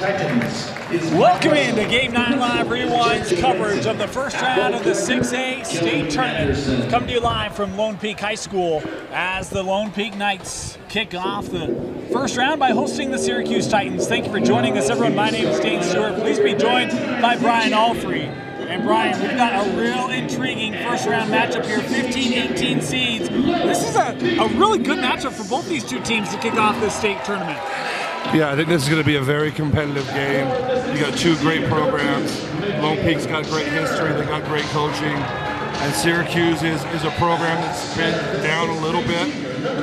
Titans is Welcome into Game 9 Live Rewind's coverage of the first round of the 6A state tournament. Come to you live from Lone Peak High School as the Lone Peak Knights kick off the first round by hosting the Syracuse Titans. Thank you for joining us, everyone. My name is Dane Stewart. Please be joined by Brian Alfrey. And Brian, we've got a real intriguing first round matchup here, 15-18 seeds. This is a really good matchup for both these two teams to kick off this state tournament. Yeah, I think this is going to be a very competitive game. You got two great programs. Lone Peak's got great history, they got great coaching. And Syracuse is a program that's been down a little bit,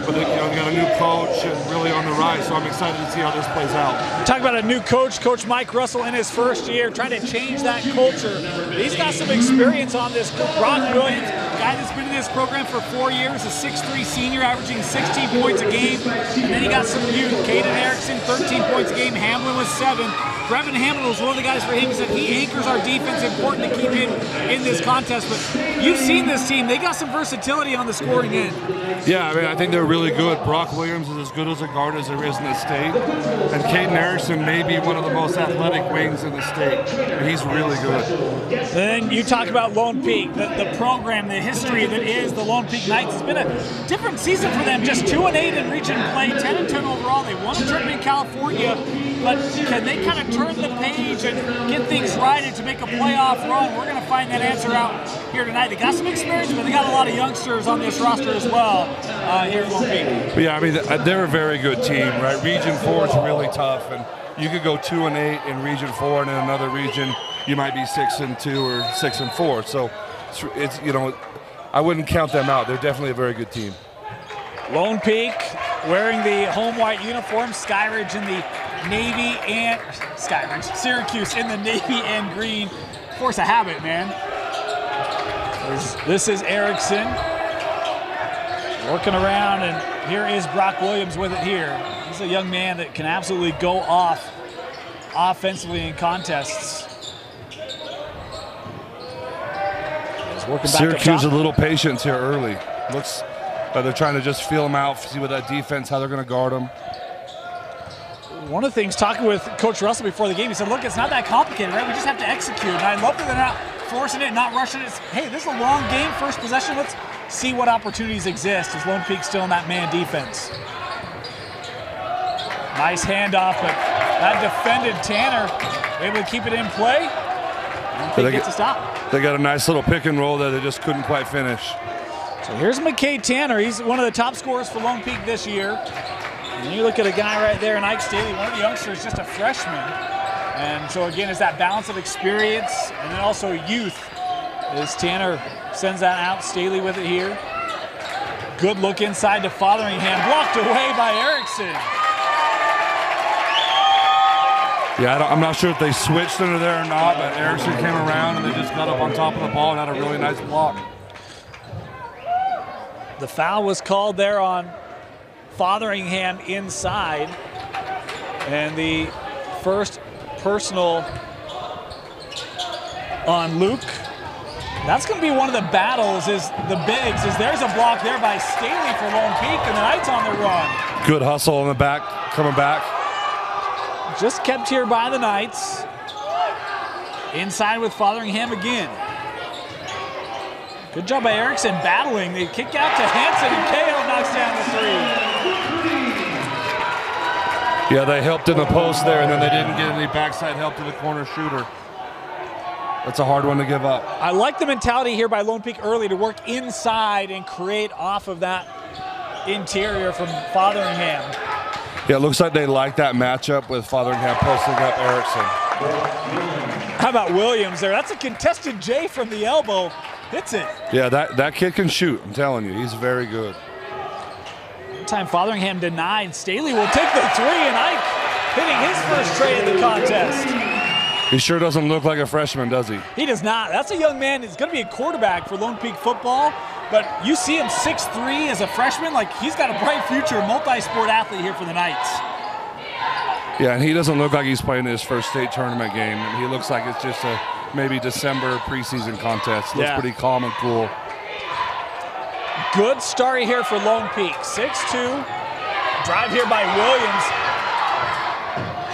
but they got a new coach and really on the rise, so I'm excited to see how this plays out. Talk about a new coach, Coach Mike Russell in his first year, trying to change that culture. He's got some experience on this. Brock Williams, a guy that's been in this program for 4 years, a 6'3" senior averaging 16 points a game. And then he got some youth, Caden Erickson, 13 points a game, Hamlin with 7. Brevin Hamlin was one of the guys for him. He said he anchors our defense, important to keep him in this contest. But you've seen this team. They got some versatility on the scoring end. Yeah, I mean, I think they're really good. Brock Williams is as good as a guard as there is in the state. And Caden Erickson may be one of the most athletic wings in the state. And he's really good. And then you talk about Lone Peak, the program, the history that is the Lone Peak Knights. It's been a different season for them. Just 2-8 in region play, 10-10 overall. They won a tournament in California. But can they kind of turn the page and get things righted to make a playoff run? We're going to find that answer out here tonight. They got some experience, but they got a lot of youngsters on this roster as well here at Lone Peak. Yeah, I mean, they're a very good team, right? Region 4 is really tough, and you could go 2-8 in Region 4, and in another region you might be 6-2 or 6-4. So it's I wouldn't count them out. They're definitely a very good team. Lone Peak wearing the home white uniform, Skyridge in the navy and Syracuse in the navy and green. Force a habit, man. This is Erickson working around, and here is Brock Williams with it here. He's a young man that can absolutely go off offensively in contests. Syracuse a little patience here early. Looks like they're trying to just feel them out, see what that defense, how they're going to guard them. One of the things, talking with Coach Russell before the game, he said, look, it's not that complicated, right? We just have to execute. And I love that they're not forcing it, not rushing it. Hey, this is a long game, first possession. Let's see what opportunities exist as Lone Peak still in that man defense. Nice handoff, but that defended Tanner, able to keep it in play. Lone Peak gets a stop. They got a nice little pick and roll that they just couldn't quite finish. So here's McKay Tanner. He's one of the top scorers for Lone Peak this year. And you look at a guy right there in Ike Staley, one of the youngsters, just a freshman. And so again, it's that balance of experience and then also youth as Tanner sends that out. Staley with it here. Good look inside to Fotheringham, blocked away by Erickson. Yeah, I'm not sure if they switched under there or not, but Erickson came around and they just got up on top of the ball and had a really nice block. The foul was called there on Fotheringham inside, and the first personal on Luke. That's going to be one of the battles, is the bigs, as there's a block there by Staley for Lone Peak, and the Knights on the run. Good hustle in the back, coming back. Just kept here by the Knights. Inside with Fotheringham again. Good job by Erickson battling. They kick out to Hansen, and KO knocks down the 3. Yeah, they helped in the post there, and then they didn't get any backside help to the corner shooter. That's a hard one to give up. I like the mentality here by Lone Peak early to work inside and create off of that interior from Fotheringham. Yeah, it looks like they like that matchup with Fotheringham posting up Erickson. How about Williams there? That's a contested J from the elbow. Hits it. Yeah, that kid can shoot. I'm telling you, he's very good. Time Fotheringham denied. Staley will take the 3, and Ike hitting his first tray in the contest. He sure doesn't look like a freshman, does he? He does not. That's a young man. He's going to be a quarterback for Lone Peak football, but you see him 6'3" as a freshman. Like, he's got a bright future, multi-sport athlete here for the Knights. Yeah, and he doesn't look like he's playing his first state tournament game. He looks like it's just a maybe December preseason contest. Looks pretty calm and cool. Good start here for Lone Peak. 6-2. Drive here by Williams.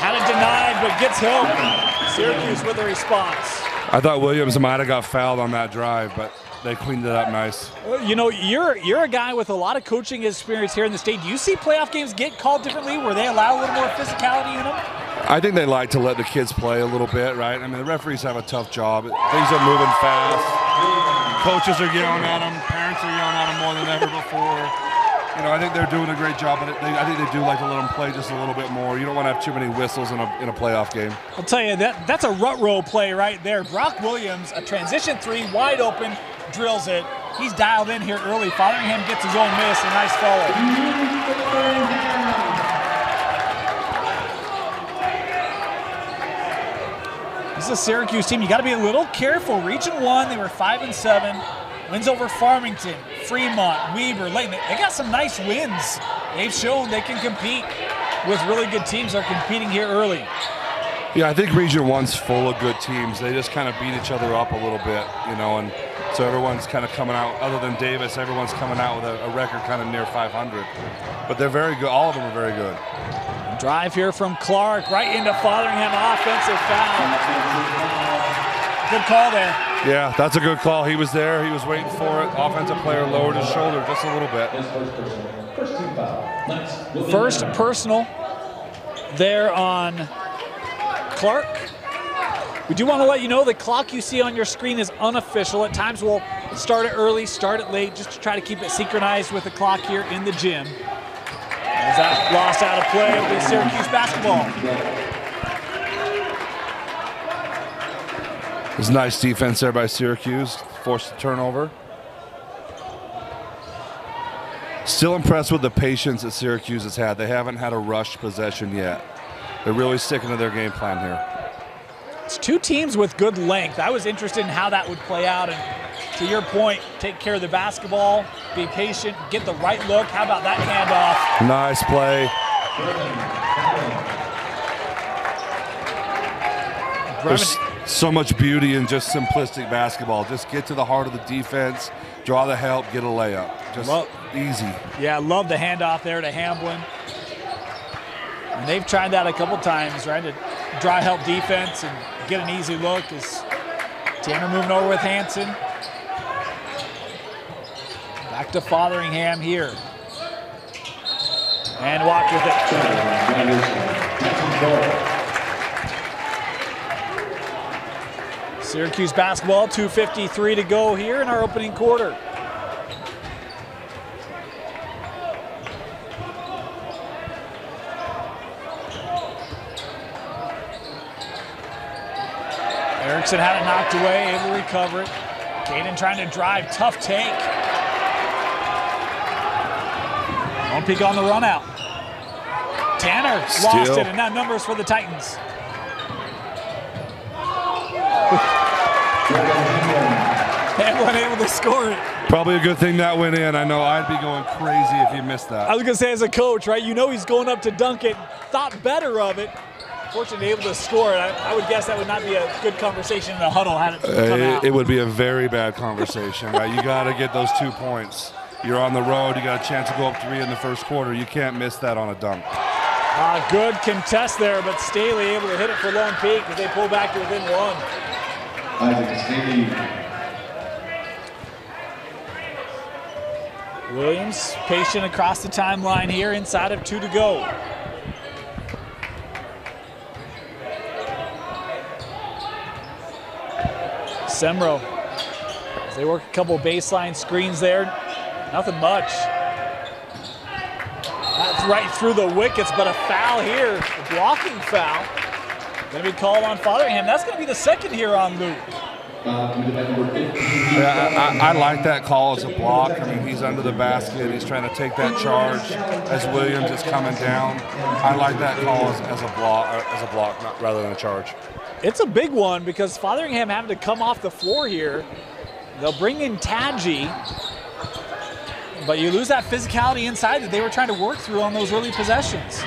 Had it denied, but gets help. Syracuse with a response. I thought Williams might have got fouled on that drive, but they cleaned it up nice. You know, you're a guy with a lot of coaching experience here in the state. Do you see playoff games get called differently where they allow a little more physicality in them? I think they like to let the kids play a little bit, right? I mean, the referees have a tough job. Things are moving fast. Coaches are yelling at them. Parents are yelling at them more than ever before. You know, I think they're doing a great job, but I think they do like to let them play just a little bit more. You don't want to have too many whistles in a playoff game. I'll tell you, that's a rut roll play right there. Brock Williams, a transition three, wide open, drills it. He's dialed in here early. Fotheringham gets his own miss, a nice follow. This is a Syracuse team. You got to be a little careful. Region 1, they were 5-7. Wins over Farmington, Fremont, Weber, Layton. They got some nice wins. They've shown they can compete with really good teams that are competing here early. Yeah, I think Region 1's full of good teams. They just kind of beat each other up a little bit, you know, and so everyone's kind of coming out, other than Davis, everyone's coming out with a record kind of near 500. But they're very good. All of them are very good. Drive here from Clark, right into Fotheringham, offensive foul. Good call there. Yeah, that's a good call. He was there. He was waiting for it. Offensive player lowered his shoulder just a little bit. First personal there on Clark. We do want to let you know the clock you see on your screen is unofficial. At times we'll start it early, start it late, just to try to keep it synchronized with the clock here in the gym. As that lost out of play with Syracuse basketball. It was nice defense there by Syracuse. Forced a turnover. Still impressed with the patience that Syracuse has had. They haven't had a rushed possession yet. They're really sticking to their game plan here. It's two teams with good length. I was interested in how that would play out. And to your point, take care of the basketball, be patient, get the right look. How about that handoff? Nice play. There's so much beauty in just simplistic basketball. Just get to the heart of the defense, draw the help, get a layup. Just easy. Yeah, love the handoff there to Hamblin. And they've tried that a couple times, right? To draw help defense and get an easy look. As Tanner moving over with Hanson. Back to Fotheringham here. And walk with it. Syracuse basketball, 2:53 to go here in our opening quarter. Erickson had it knocked away, able to recover it. Caden trying to drive, tough take. Lone Peak on the run out. Tanner lost it, and now numbers for the Titans. Hamblin able to score it. Probably a good thing that went in. I know I'd be going crazy if he missed that. I was going to say, as a coach, right, you know he's going up to dunk it, thought better of it. Fortunately able to score it. I would guess that would not be a good conversation in a huddle had it come out. It would be a very bad conversation, right? You got to get those 2 points. You're on the road. You got a chance to go up 3 in the first quarter. You can't miss that on a dunk. Good contest there, but Staley able to hit it for Lone Peak as they pull back to within 1. Williams patient across the timeline here, inside of 2 to go. Semro, as they work a couple baseline screens there, nothing much. That's right through the wickets, but a foul here, a blocking foul. Going to be called on Fotheringham. That's going to be the second here on Luke. Yeah, I like that call as a block. I mean, he's under the basket. He's trying to take that charge as Williams is coming down. I like that call as a block, not rather than a charge. It's a big one because Fotheringham having to come off the floor here. They'll bring in Tadji, but you lose that physicality inside that they were trying to work through on those early possessions.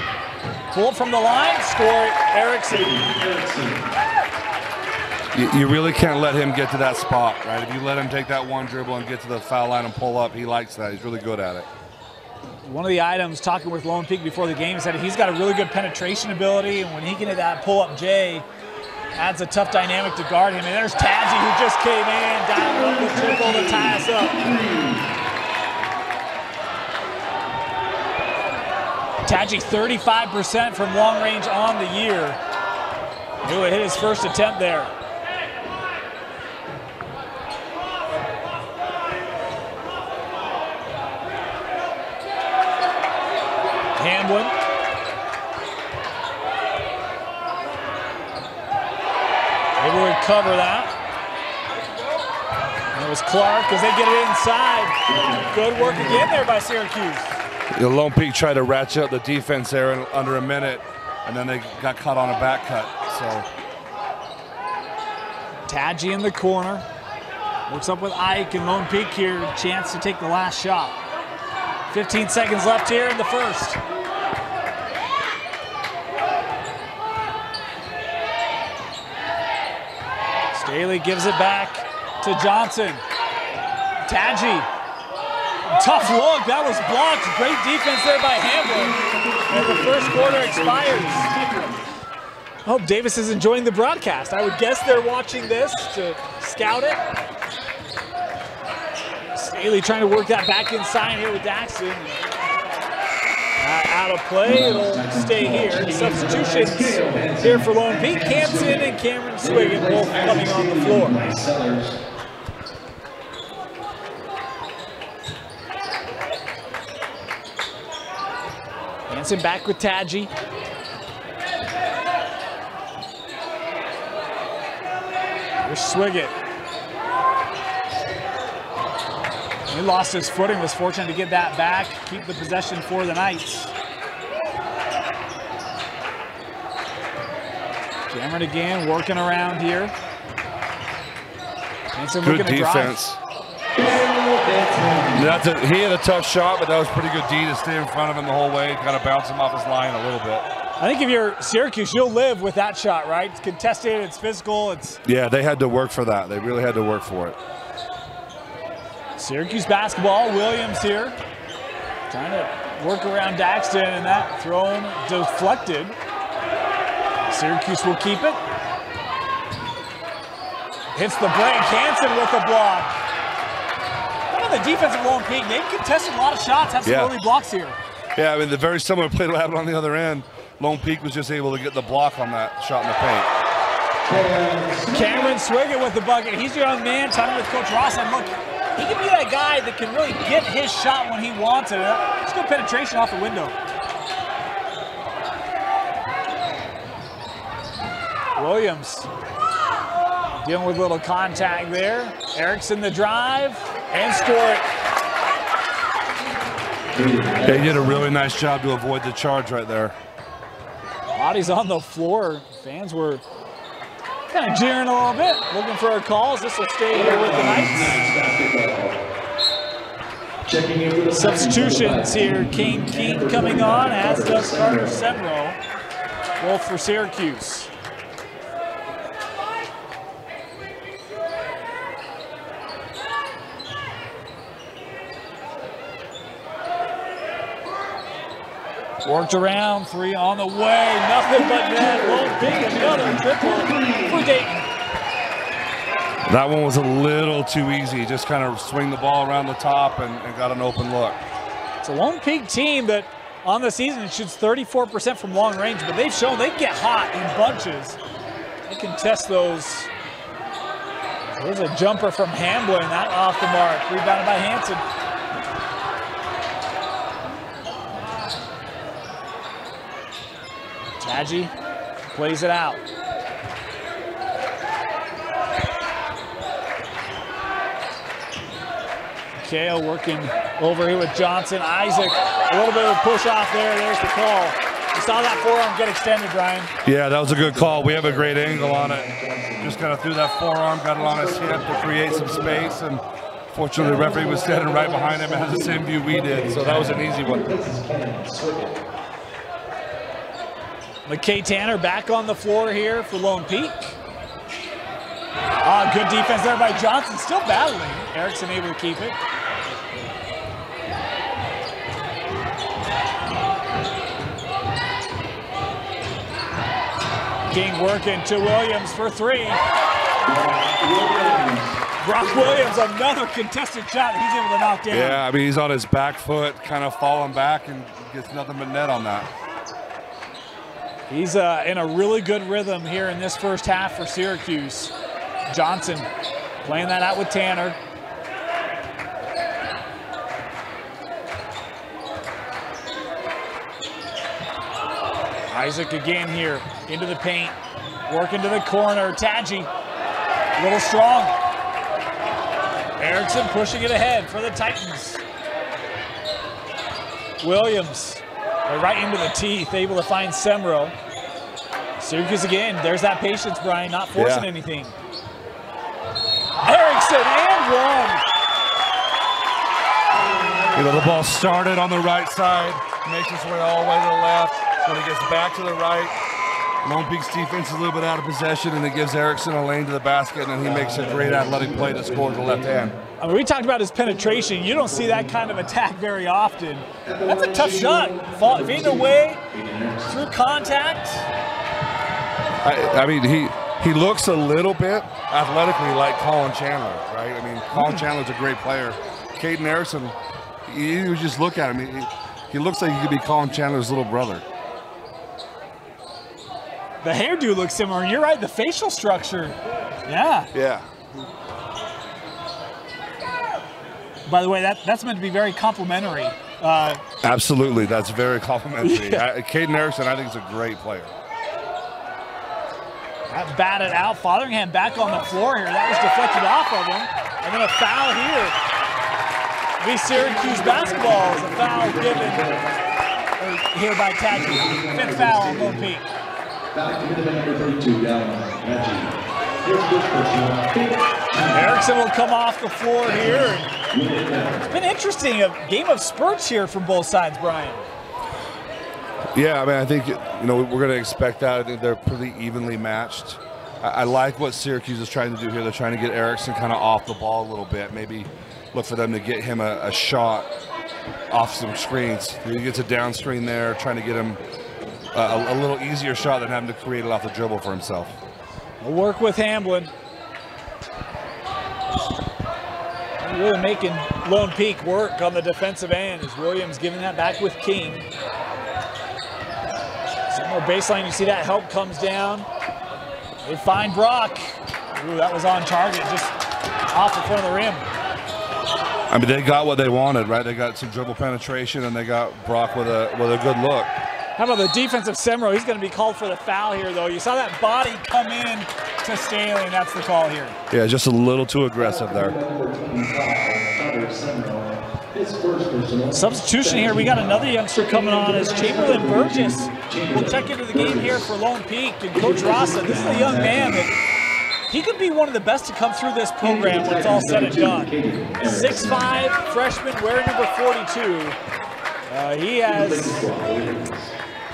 Pull it from the line, score Erickson. You really can't let him get to that spot, right? If you let him take that one dribble and get to the foul line and pull up, he likes that. He's really good at it. one of the items talking with Lone Peak before the game said he's got a really good penetration ability, and when he can hit that pull-up J, adds a tough dynamic to guard him. And there's Tadji, who just came in, down with the triple to tie us up. Tadji 35% from long range on the year. He'll hit his first attempt there. Hamblin. Able to recover that. And it was Clark as they get it inside. Good work again there by Syracuse. The Lone Peak tried to ratchet up the defense there in under a minute, and then they got caught on a back cut. So Tadji in the corner. Works up with Ike, and Lone Peak here, chance to take the last shot. 15 seconds left here in the first. Staley gives it back to Johnson. Tadji, tough look, that was blocked. Great defense there by Hamblin. And the first quarter expires. I hope Davis is enjoying the broadcast. I would guess they're watching this to scout it. Staley trying to work that back inside here with Daxton. Out of play, it'll stay here. Substitutions here for Lone Peak. Hanson and Cameron Swiggin both coming on the floor. Hanson back with Tadji. Here's Swiggin. He lost his footing, was fortunate to get that back, keep the possession for the Knights. Cameron again, working around here. Hanson good looking to defense. He had a tough shot, but that was pretty good D to stay in front of him the whole way, kind of bounce him off his line a little bit. I think if you're Syracuse, you'll live with that shot, right? It's contested, it's physical, it's... Yeah, they had to work for that. They really had to work for it. Syracuse basketball, Williams here. Trying to work around Daxton, and that thrown deflected. Syracuse will keep it. Hits the break, Hanson with the block. Kind of the defensive Lone Peak, they've contested a lot of shots, have some early blocks here. Yeah, I mean, the very similar play to what happened on the other end. Lone Peak was just able to get the block on that shot in the paint. Cameron Swiggin with the bucket. He's a young man, talking with Coach Ross, and look, he can be that guy that can really get his shot when he wants it. It's good penetration off the window. Williams dealing with a little contact there. Erickson the drive and score it. They did a really nice job to avoid the charge right there. Bodies on the floor. Fans were kind of jeering a little bit, looking for our calls. This will stay here with the Knights. Substitutions here. Kane Keene coming on, as does Carter Semro, both for Syracuse. Worked around, three on the way, nothing but net. Lone Peak, another triple for Dayton. That one was a little too easy. Just kind of swing the ball around the top and got an open look. It's a Lone Peak team that on the season shoots 34% from long range, but they've shown they get hot in bunches. They can test those. There's a jumper from Hamblin, that off the mark. Rebounded by Hanson. Tadji plays it out. Kale working over here with Johnson. Isaac, a little bit of a push off there. There's the call. You saw that forearm get extended, Brian. Yeah, that was a good call. We have a great angle on it. Just kind of threw that forearm, got it on his hip to create some space, and fortunately the referee was standing right behind him and had the same view we did, so that was an easy one. McKay Tanner back on the floor here for Lone Peak. Good defense there by Johnson, still battling. Erickson able to keep it. King working to Williams for three. Brock Williams, another contested shot he's able to knock down. Yeah, I mean, he's on his back foot, kind of falling back, and gets nothing but net on that. He's in a really good rhythm here in this first half for Syracuse. Johnson playing that out with Tanner. Isaac again here into the paint, working to the corner. Tadji, a little strong. Erickson pushing it ahead for the Titans. Williams right into the teeth, able to find Semro. Syracuse again, there's that patience, Brian, not forcing anything. Erickson and one. You know, the ball started on the right side, makes its way all the way to the left. When it gets back to the right, Lone Peak's defense is a little bit out of possession, and it gives Erickson a lane to the basket, and he makes a great athletic play to score with the left hand. I mean, we talked about his penetration. You don't see that kind of attack very often. That's a tough shot. Fading away through contact. I mean, he looks a little bit athletically like Colin Chandler, right? I mean, Colin Chandler's a great player. Caden Erickson, you just look at him. He looks like he could be Colin Chandler's little brother. The hairdo looks similar. You're right, the facial structure. Yeah. Yeah. By the way, that's meant to be very complimentary. Absolutely, that's very complimentary. Yeah. Caden Erickson, I think, is a great player. That batted out. Fotheringham back on the floor here. That was deflected off of him. And then a foul here. The Syracuse basketball is a foul given here by Tadji. Fifth foul on Lone Peak. Erickson will come off the floor here. It's been interesting, a game of spurts here from both sides, Brian. Yeah, I mean, I think, you know, we're going to expect that. I think they're pretty evenly matched. I like what Syracuse is trying to do here. They're trying to get Erickson kind of off the ball a little bit. Maybe look for them to get him a shot off some screens. He gets a down screen there, trying to get him a little easier shot than having to create it off the dribble for himself. We'll work with Hamblin. Really making Lone Peak work on the defensive end as Williams giving that back with King. Some more baseline, you see that help comes down. They find Brock. Ooh, that was on target, just off the front of the rim. I mean, they got what they wanted, right? They got some dribble penetration, and they got Brock with a good look. How about the defensive Semro? He's going to be called for the foul here, though. You saw that body come in to Staley, and that's the call here. Yeah, just a little too aggressive there. Substitution here. We got another youngster coming on as Chamberlain Burgess will check into the game here for Lone Peak. And Coach Rasa, this is a young man that he could be one of the best to come through this program when it's all said and done. 6'5", freshman, wearing number 42. He has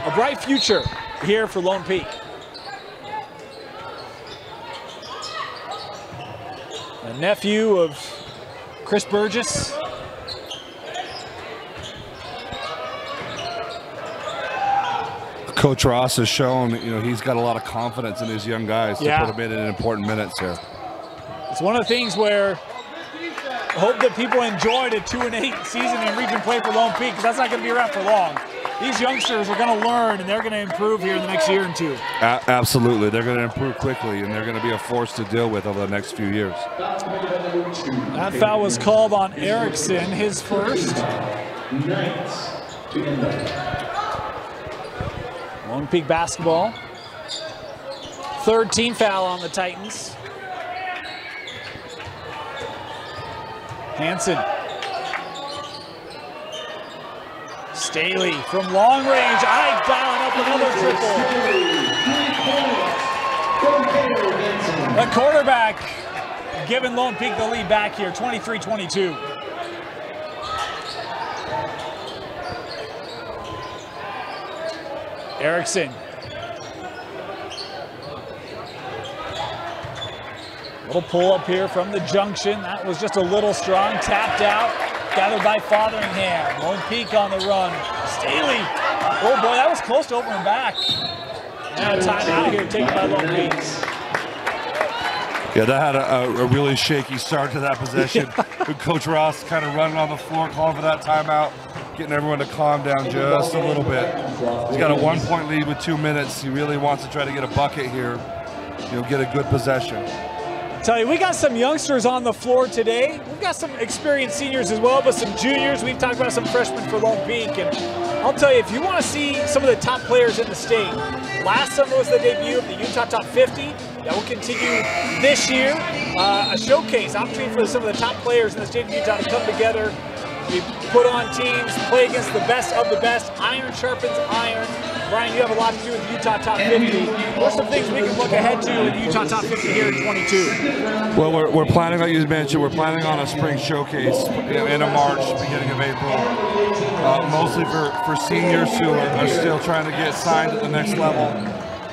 a bright future here for Lone Peak. A nephew of Chris Burgess. Coach Ross has shown, you know, he's got a lot of confidence in his young guys to put them in important minutes here. It's one of the things where I hope that people enjoyed a 2-8 season in region play for Lone Peak, because that's not going to be around for long. These youngsters are going to learn, and they're going to improve here in the next year or two. Absolutely. They're going to improve quickly, and they're going to be a force to deal with over the next few years. That foul was called on Erickson, his first. Lone Peak basketball. Third team foul on the Titans. Hansen. Staley from long range. Ike dialing up another triple. The quarterback giving Lone Peak the lead back here, 23-22. Erickson. Little pull up here from the junction. That was just a little strong. Tapped out. Gathered by Fotheringham. Lone Peak on the run. Staley. Oh boy, that was close to opening back. And a timeout here taken by Lone Peak. Yeah, that had a really shaky start to that possession. Coach Ross kind of running on the floor, calling for that timeout, getting everyone to calm down just a little bit. He's got a 1-point lead with 2 minutes. He really wants to try to get a bucket here, get a good possession. Tell you, we got some youngsters on the floor today. We've got some experienced seniors as well, but some juniors. We've talked about some freshmen for Lone Peak. And I'll tell you, if you want to see some of the top players in the state, last summer was the debut of the Utah Top 50. That will continue this year. A showcase opportunity for some of the top players in the state of Utah to come together. We put on teams, play against the best of the best. Iron sharpens iron. Brian, you have a lot to do with the Utah Top 50. What are some things we can look ahead to in the Utah Top 50 here in 22? Well, we're planning, like you mentioned, we're planning on a spring showcase in March, beginning of April. Mostly for seniors who are still trying to get signed at the next level.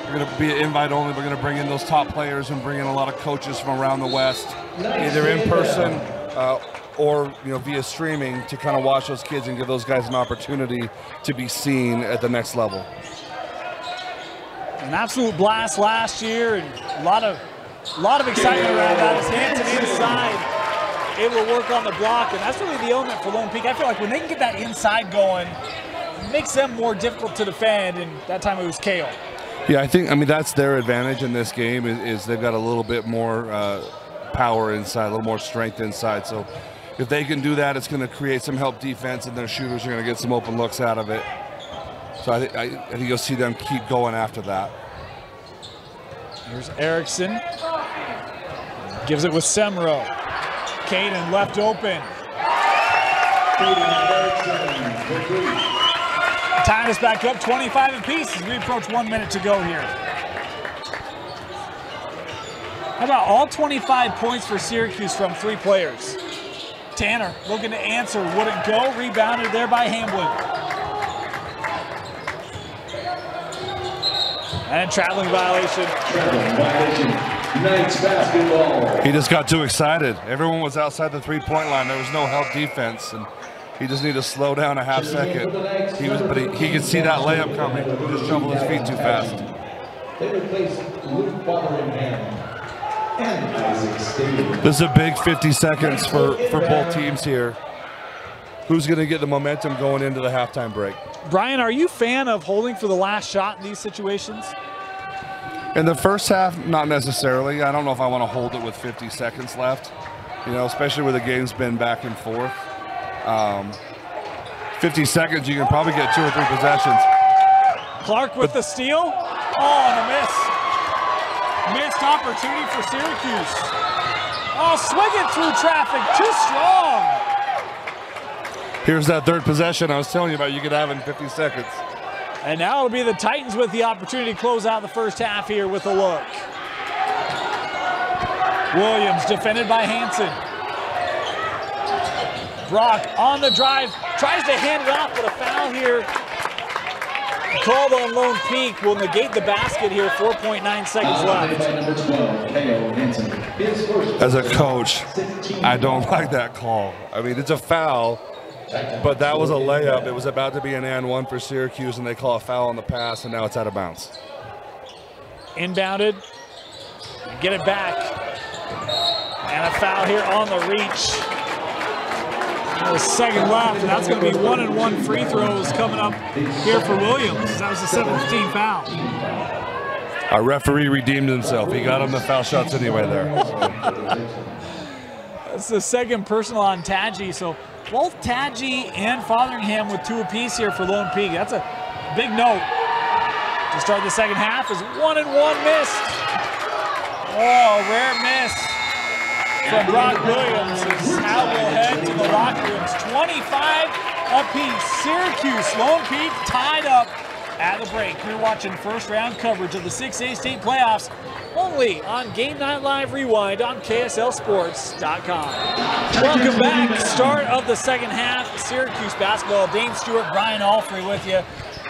We're going to be invite only. We're going to bring in those top players and bring in a lot of coaches from around the West, either in person or via streaming, to kind of watch those kids and give those guys an opportunity to be seen at the next level. An absolute blast last year, and a lot of excitement around that. As Hanson inside, able to work on the block, and that's really the element for Lone Peak. I feel like when they can get that inside going, it makes them more difficult to defend, and that time it was Kale. Yeah, I mean that's their advantage in this game is they've got a little bit more power inside, a little more strength inside. So if they can do that, it's going to create some help defense, and their shooters are going to get some open looks out of it. So I think you'll see them keep going after that. Here's Erickson. Gives it with Semro. Caden left open. Time is back up, 25 apiece as we approach 1 minute to go here. How about all 25 points for Syracuse from 3 players? Tanner looking to answer, wouldn't go, rebounded there by Hamblin. And a traveling violation. Knights basketball. He just got too excited. Everyone was outside the 3-point line. There was no help defense, and he just needed to slow down a half second. He could see that layup coming. He just shuffled his feet too fast. They replaced Luke Fotheringham and Isaac Stadium. This is a big 50 seconds for both teams here. Who's going to get the momentum going into the halftime break? Brian, are you a fan of holding for the last shot in these situations? In the first half, not necessarily. I don't know if I want to hold it with 50 seconds left, especially where the game's been back and forth. 50 seconds, you can probably get 2 or 3 possessions. Clark with the steal. Oh, and a miss. Missed opportunity for Syracuse. Oh, swinging through traffic, too strong. Here's that 3rd possession I was telling you about you could have in 50 seconds. And now it'll be the Titans with the opportunity to close out the first half here with a look. Williams defended by Hanson. Brock on the drive, tries to hand it off, but a foul here called on Lone Peak will negate the basket here, 4.9 seconds left. As a coach, I don't like that call. I mean, it's a foul, but that was a layup. It was about to be an and one for Syracuse, and they call a foul on the pass, and now it's out of bounds. Inbounded, get it back, and a foul here on the reach. A second left, and that's going to be 1-and-1 free throws coming up here for Williams. That was a 7-team foul. Our referee redeemed himself. He got him the foul shots anyway there. That's the second personal on Tadji. So both Tadji and Fotheringham with 2 apiece here for Lone Peak. That's a big note to start the second half. Is 1-and-1 missed. Oh, rare miss from Brock Williams. Now we'll head to the locker rooms. 25 apiece. Syracuse, Lone Peak tied up at the break. You're watching first round coverage of the 6A state playoffs only on Game Night Live Rewind on KSLSports.com. Welcome back. Start of the second half. Syracuse basketball. Dane Stewart, Brian Alfrey with you.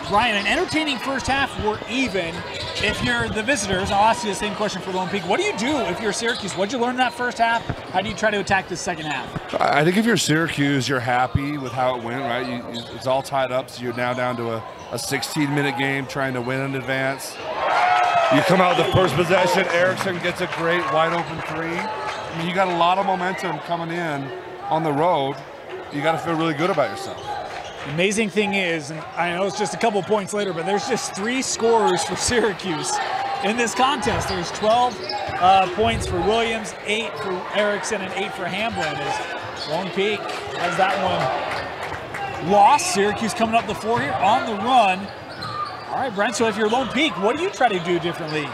Brian, an entertaining first half. We're even. If you're the visitors, I'll ask you the same question for Lone Peak. What do you do if you're Syracuse? What did you learn in that first half? How do you try to attack this second half? I think if you're Syracuse, you're happy with how it went, right? It's all tied up, so you're now down to a 16-minute game trying to win in advance. You come out the first possession, Erickson gets a great wide open three. I mean, you got a lot of momentum coming in on the road. You got to feel really good about yourself. The amazing thing is, and I know it's just a couple points later, but there's just 3 scorers for Syracuse in this contest. There's 12 points for Williams, 8 for Erickson, and 8 for Hamblin. As Lone Peak has that one lost. Syracuse coming up the floor here on the run. All right, Brent, so if you're Lone Peak, what do you try to do differently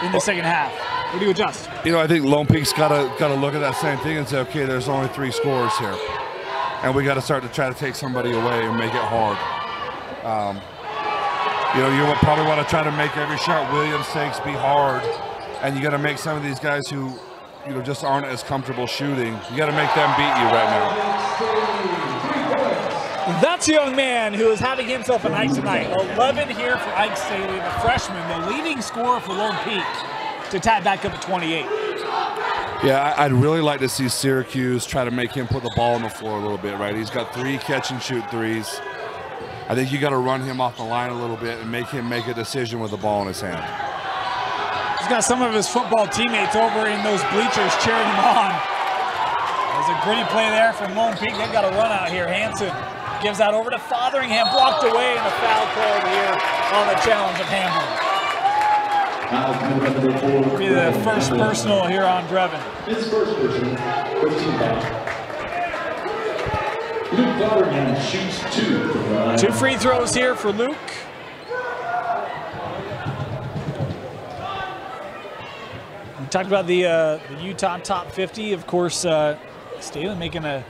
in the second half? What do you adjust? You know, I think Lone Peak's got to look at that same thing and say, okay, there's only 3 scorers here. And we got to start to try to take somebody away and make it hard. You know, you probably want to try to make every shot Williams takes be hard. And you got to make some of these guys who, you know, just aren't as comfortable shooting. You got to make them beat you right now. That's a young man who is having himself a night tonight. 11 here for Ike Staley, the freshman, the leading scorer for Lone Peak, to tie back up at 28. Yeah, I'd really like to see Syracuse try to make him put the ball on the floor a little bit, right? He's got 3 catch-and-shoot threes. I think you got to run him off the line a little bit and make him make a decision with the ball in his hand. He's got some of his football teammates over in those bleachers cheering him on. There's a gritty play there from Lone Peak. They've got a run out here. Hanson gives that over to Fotheringham, blocked away, and a foul called here on the challenge of Hamblin. Be the first personal here on Brevin. His first personal, 15 foul. Luke Fotheringham shoots 2 from the line. 2 free throws here for Luke. We talked about the Utah top 50. Of course, Staley making a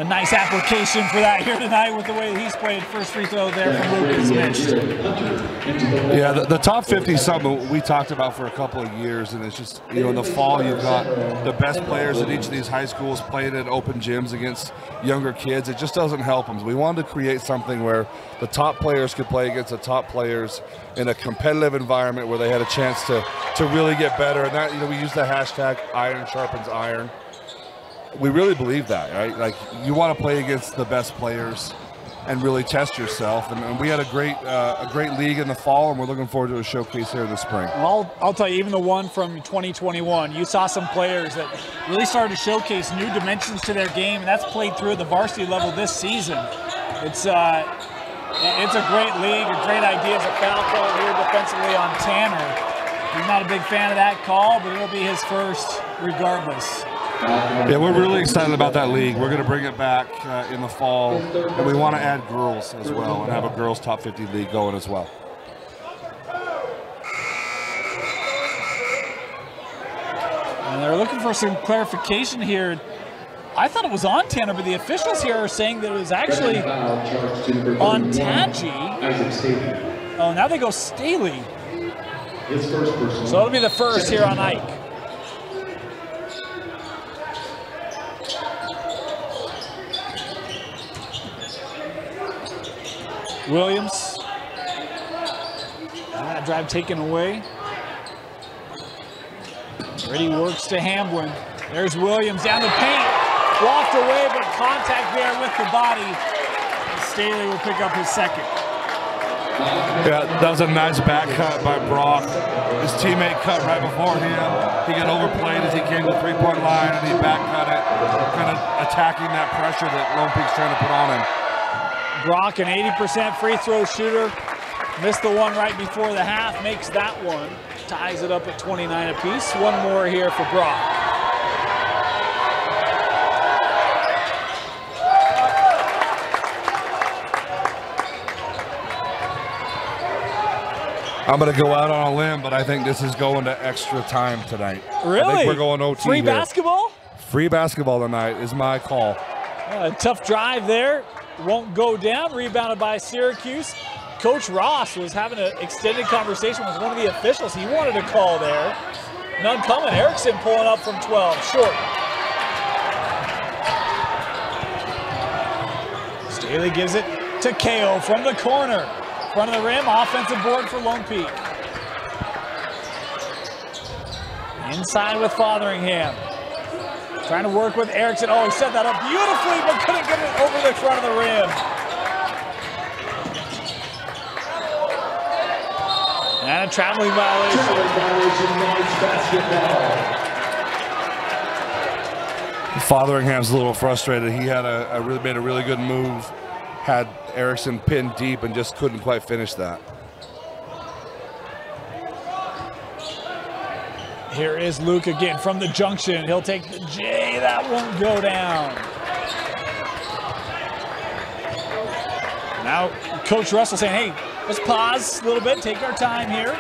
nice application for that here tonight with the way that he's played. First free throw there from Luke is missed. Yeah, the top 50 is something we talked about for a couple of years, and it's just, you know, in the fall you've got the best players at each of these high schools playing at open gyms against younger kids. It just doesn't help them. We wanted to create something where the top players could play against the top players in a competitive environment where they had a chance to really get better. And that, you know, we use the hashtag iron sharpens iron. We really believe that, right? Like, you want to play against the best players and really test yourself. And we had a great league in the fall, and we're looking forward to a showcase here in the spring. Well, I'll tell you, even the one from 2021, you saw some players that really started to showcase new dimensions to their game, and that's played through at the varsity level this season. It's a great league, a great idea. It's a foul call here defensively on Tanner. He's not a big fan of that call, but it'll be his first regardless. Yeah, we're really excited about that league. We're going to bring it back in the fall, and we want to add girls as well and have a girls top 50 league going as well. And they're looking for some clarification here. I thought it was on Tanner, but the officials here are saying that it was actually on Taji. Oh, now they go Staley. So it'll be the first here on Ike. Williams. That drive taken away. Ready works to Hamblin. There's Williams down the paint. Walked away, but contact there with the body. Staley will pick up his second. Yeah, that was a nice back cut by Brock. His teammate cut right before him. He got overplayed as he came to the three-point line, and he back cut it, kind of attacking that pressure that Lone Peak's trying to put on him. Brock, an 80% free throw shooter. Missed the one right before the half, makes that one. Ties it up at 29 apiece. One more here for Brock. I'm going to go out on a limb, but I think this is going to extra time tonight. Really? I think we're going OT Free here. basketball? Free basketball tonight is my call. A tough drive there. Won't go down. Rebounded by Syracuse. Coach Ross was having an extended conversation with one of the officials. He wanted a call there. None coming. Erickson pulling up from 12. Short. Staley gives it to KO from the corner. Front of the rim. Offensive board for Lone Peak. Inside with Fotheringham. Trying to work with Erickson. Oh, he set that up beautifully, but couldn't get it over the front of the rim. And a traveling violation. Fotheringham's a little frustrated. He had made a really good move, had Erickson pinned deep and just couldn't quite finish that. Here is Luke again from the junction. He'll take the J. That won't go down. Now Coach Russell saying, hey, let's pause a little bit, take our time here.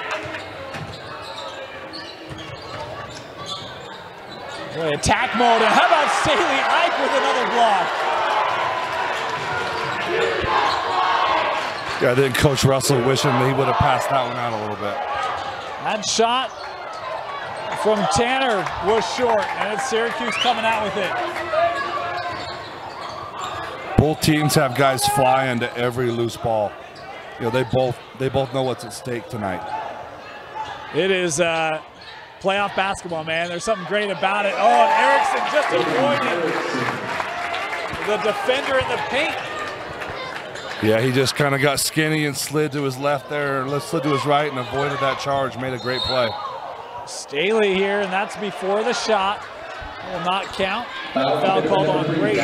Attack mode, and how about Staley Ike with another block? Yeah, I think Coach Russell wishing he would have passed that one out a little bit. That shot from Tanner was short, and it's Syracuse coming out with it. Both teams have guys fly into every loose ball. You know, they both know what's at stake tonight. It is playoff basketball, man. There's something great about it. Oh, and Erickson just avoided the defender in the paint. Yeah, he just kind of got skinny and slid to his left there, slid to his right and avoided that charge, made a great play. Staley here, and that's before the shot. Will not count. Foul called on Brady.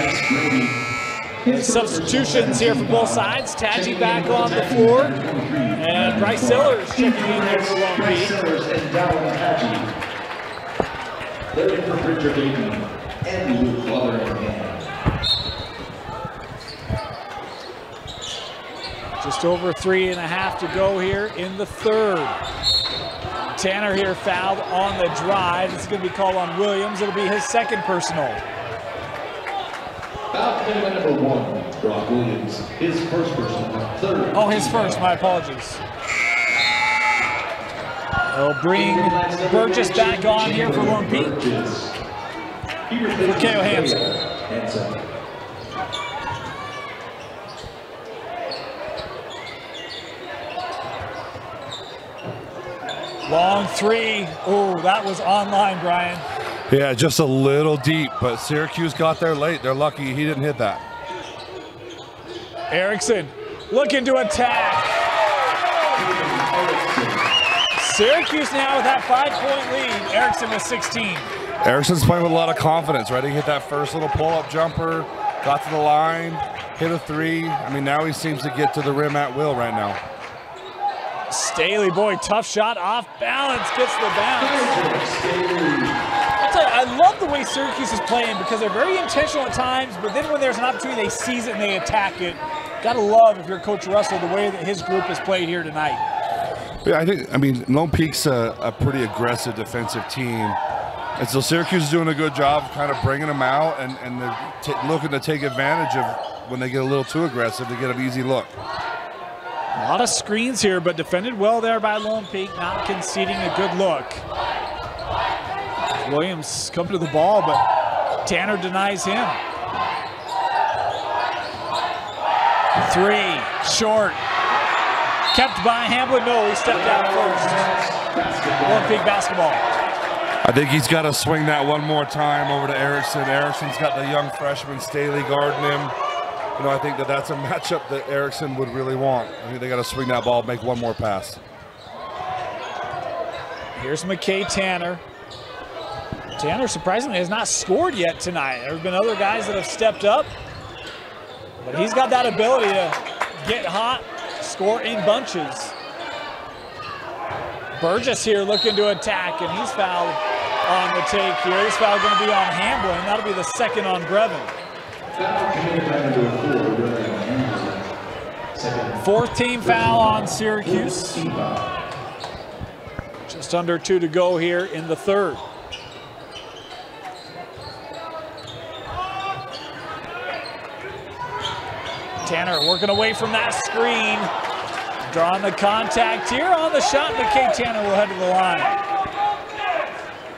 Substitutions here for both sides. Taji back on the floor. And Bryce Sellers checking in here for Lone Peak. Third for Bridger Bateman and Luke Fotheringham. Just over 3.5 to go here in the third. Tanner here fouled on the drive. It's going to be called on Williams. It'll be his second personal. Foul commitment number 1, Brock Williams. His first personal, third. Oh, his first. My apologies. They'll bring Burgess back on here for Lone Peak. For K.O. Hansen. Long three. Oh, that was online, Brian. Yeah, just a little deep, but Syracuse got there late. They're lucky he didn't hit that. Erickson looking to attack. Syracuse now with that 5-point lead. Erickson with 16. Erickson's playing with a lot of confidence, right? He hit that first little pull-up jumper, got to the line, hit a three. I mean, now he seems to get to the rim at will right now. Staley, boy, tough shot, off balance, gets the bounce. I'll tell you, I love the way Syracuse is playing because they're very intentional at times, but then when there's an opportunity, they seize it and they attack it. Gotta love, if you're Coach Russell, the way that his group has played here tonight. Yeah, I mean, Lone Peak's a pretty aggressive defensive team. And so Syracuse is doing a good job kind of bringing them out and they're looking to take advantage of when they get a little too aggressive to get an easy look. A lot of screens here, but defended well there by Lone Peak, not conceding a good look. Williams come to the ball, but Tanner denies him. Three, short. Kept by Hamblin. No, he stepped out first. Lone Peak basketball. I think he's got to swing that one more time over to Erickson. Erickson's got the young freshman Staley guarding him. You know, I think that's a matchup that Erickson would really want. I think they got to swing that ball, make one more pass. Here's McKay Tanner. Tanner surprisingly has not scored yet tonight. There have been other guys that have stepped up, but he's got that ability to get hot, score in bunches. Burgess here looking to attack, and he's fouled on the take here. This foul going to be on Hamblin. That'll be the second on Brevin. Fourth team foul on Syracuse. Just under 2 to go here in the third. Tanner working away from that screen. Drawing the contact here on the shot. McKay Tanner will head to the line.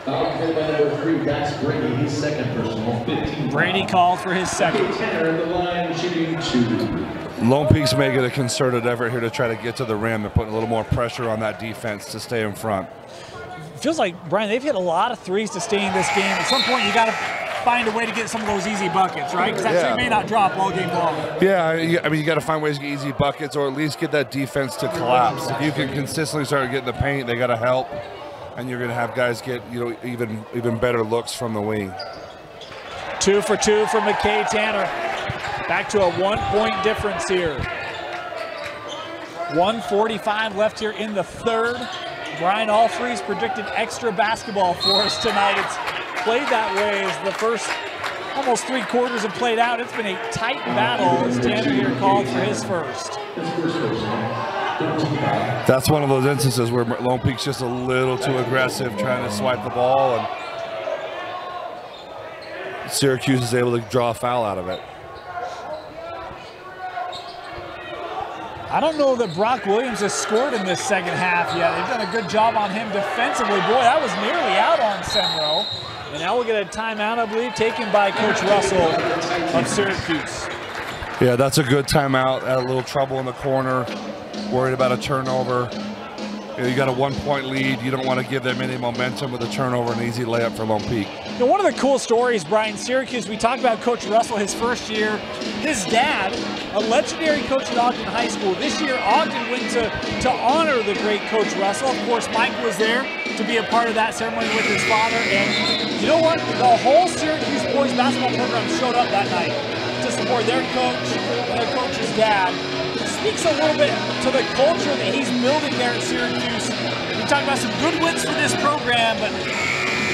Number 3, that's Brady, his second personal, 15. Brady called for his second. Tanner in the line, shooting 2. Lone Peak's making a concerted effort here to try to get to the rim. They're putting a little more pressure on that defense to stay in front. Feels like, Brian, they've hit a lot of threes to stay in this game. At some point, you got to find a way to get some of those easy buckets, right? Because that tree may not drop all game long. Yeah, I mean, you got to find ways to get easy buckets or at least get that defense to collapse. If you can consistently start getting the paint, they got to help, and you're going to have guys get, you know, even better looks from the wing. 2 for 2 for McKay Tanner. Back to a 1-point difference here. 1:45 left here in the third. Brian Alfree's predicted extra basketball for us tonight. It's played that way as the first almost 3 quarters have played out. It's been a tight battle as Tanner here called for his first. That's one of those instances where Lone Peak's just a little too aggressive trying to swipe the ball, and Syracuse is able to draw a foul out of it. I don't know that Brock Williams has scored in this second half yet. They've done a good job on him defensively. Boy, that was nearly out on Senro. And now we'll get a timeout, I believe, taken by Coach Russell of Syracuse. Yeah, that's a good timeout. Had a little trouble in the corner, worried about a turnover. You got a 1-point lead. You don't want to give them any momentum with a turnover and an easy layup for Lone Peak. You know, one of the cool stories, Brian, Syracuse, we talked about Coach Russell, his first year. His dad, a legendary coach at Ogden High School. This year, Ogden went to honor the great Coach Russell. Of course, Mike was there to be a part of that ceremony with his father. And you know what? The whole Syracuse boys basketball program showed up that night to support their coach and their coach's dad. Speaks a little bit to the culture that he's building there at Syracuse. We talked about some good wins for this program, but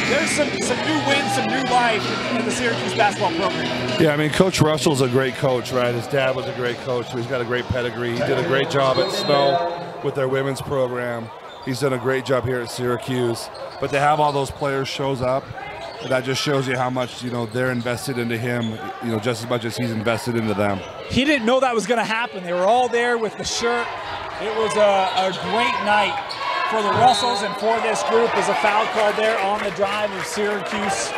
there's some new wins, some new life in the Syracuse basketball program. Yeah, I mean, Coach Russell's a great coach, right? His dad was a great coach, so he's got a great pedigree. He did a great job at Snow with their women's program. He's done a great job here at Syracuse. But to have all those players shows up, that just shows you how much, you know, they're invested into him, you know, just as much as he's invested into them. He didn't know that was going to happen. They were all there with the shirt. It was a great night for the Russells and for this group. As a foul called there on the drive of Syracuse.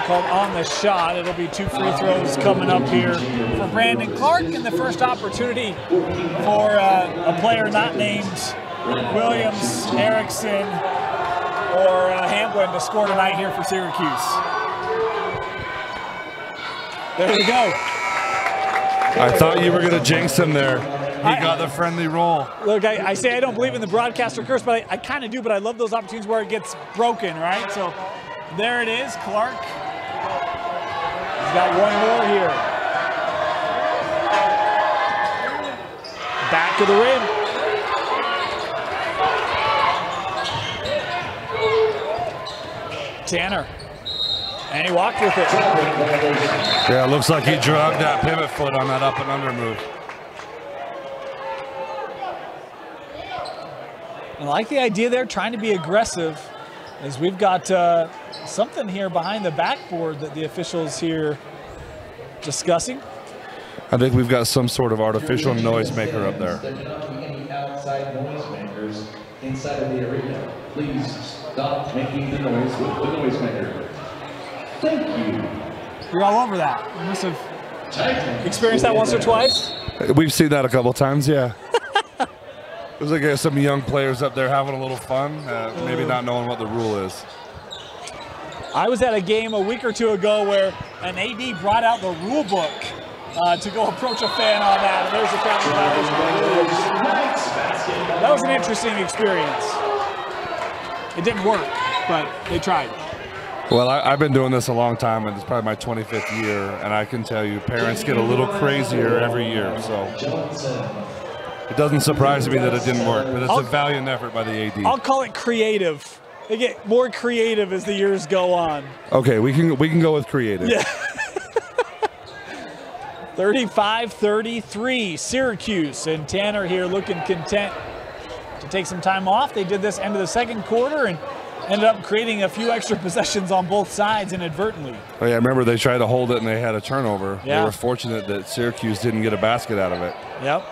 Called on the shot. It'll be 2 free throws coming up here for Brandon Clark, and the first opportunity for a player not named Williams, Erickson, or Hamblin to score tonight here for Syracuse. There you go. I thought you were going to jinx him there. He got the friendly roll. Look, I say I don't believe in the broadcaster curse, but I kind of do, but I love those opportunities where it gets broken, right? So there it is, Clark. He's got one more here. Back of the rim. Tanner, and he walked with it. Yeah, it looks like he drugged that pivot foot on that up and under move. I like the idea there, trying to be aggressive, as we've got something here behind the backboard that the officials here discussing. I think we've got some sort of artificial noisemaker up there. There cannot be any outside noisemakers inside of the arena. Please stop making the noise with the noisemaker. Thank you. You're all over that. You must have experienced that once or twice. We've seen that a couple times, yeah. It was like some young players up there having a little fun, maybe not knowing what the rule is. I was at a game a week or two ago where an AD brought out the rule book to go approach a fan on that, and there's a family violation. That was an interesting experience. It didn't work, but they tried. Well, I've been doing this a long time, and it's probably my 25th year, and I can tell you, parents get a little crazier every year, so it doesn't surprise me that it didn't work, but it's a valiant effort by the AD. I'll call it creative. They get more creative as the years go on. Okay, we can go with creative. Yeah. 35-33, Syracuse, and Tanner here looking content to take some time off. They did this end of the second quarter and ended up creating a few extra possessions on both sides inadvertently. Oh, yeah, remember they tried to hold it and they had a turnover. Yeah. They were fortunate that Syracuse didn't get a basket out of it. Yep.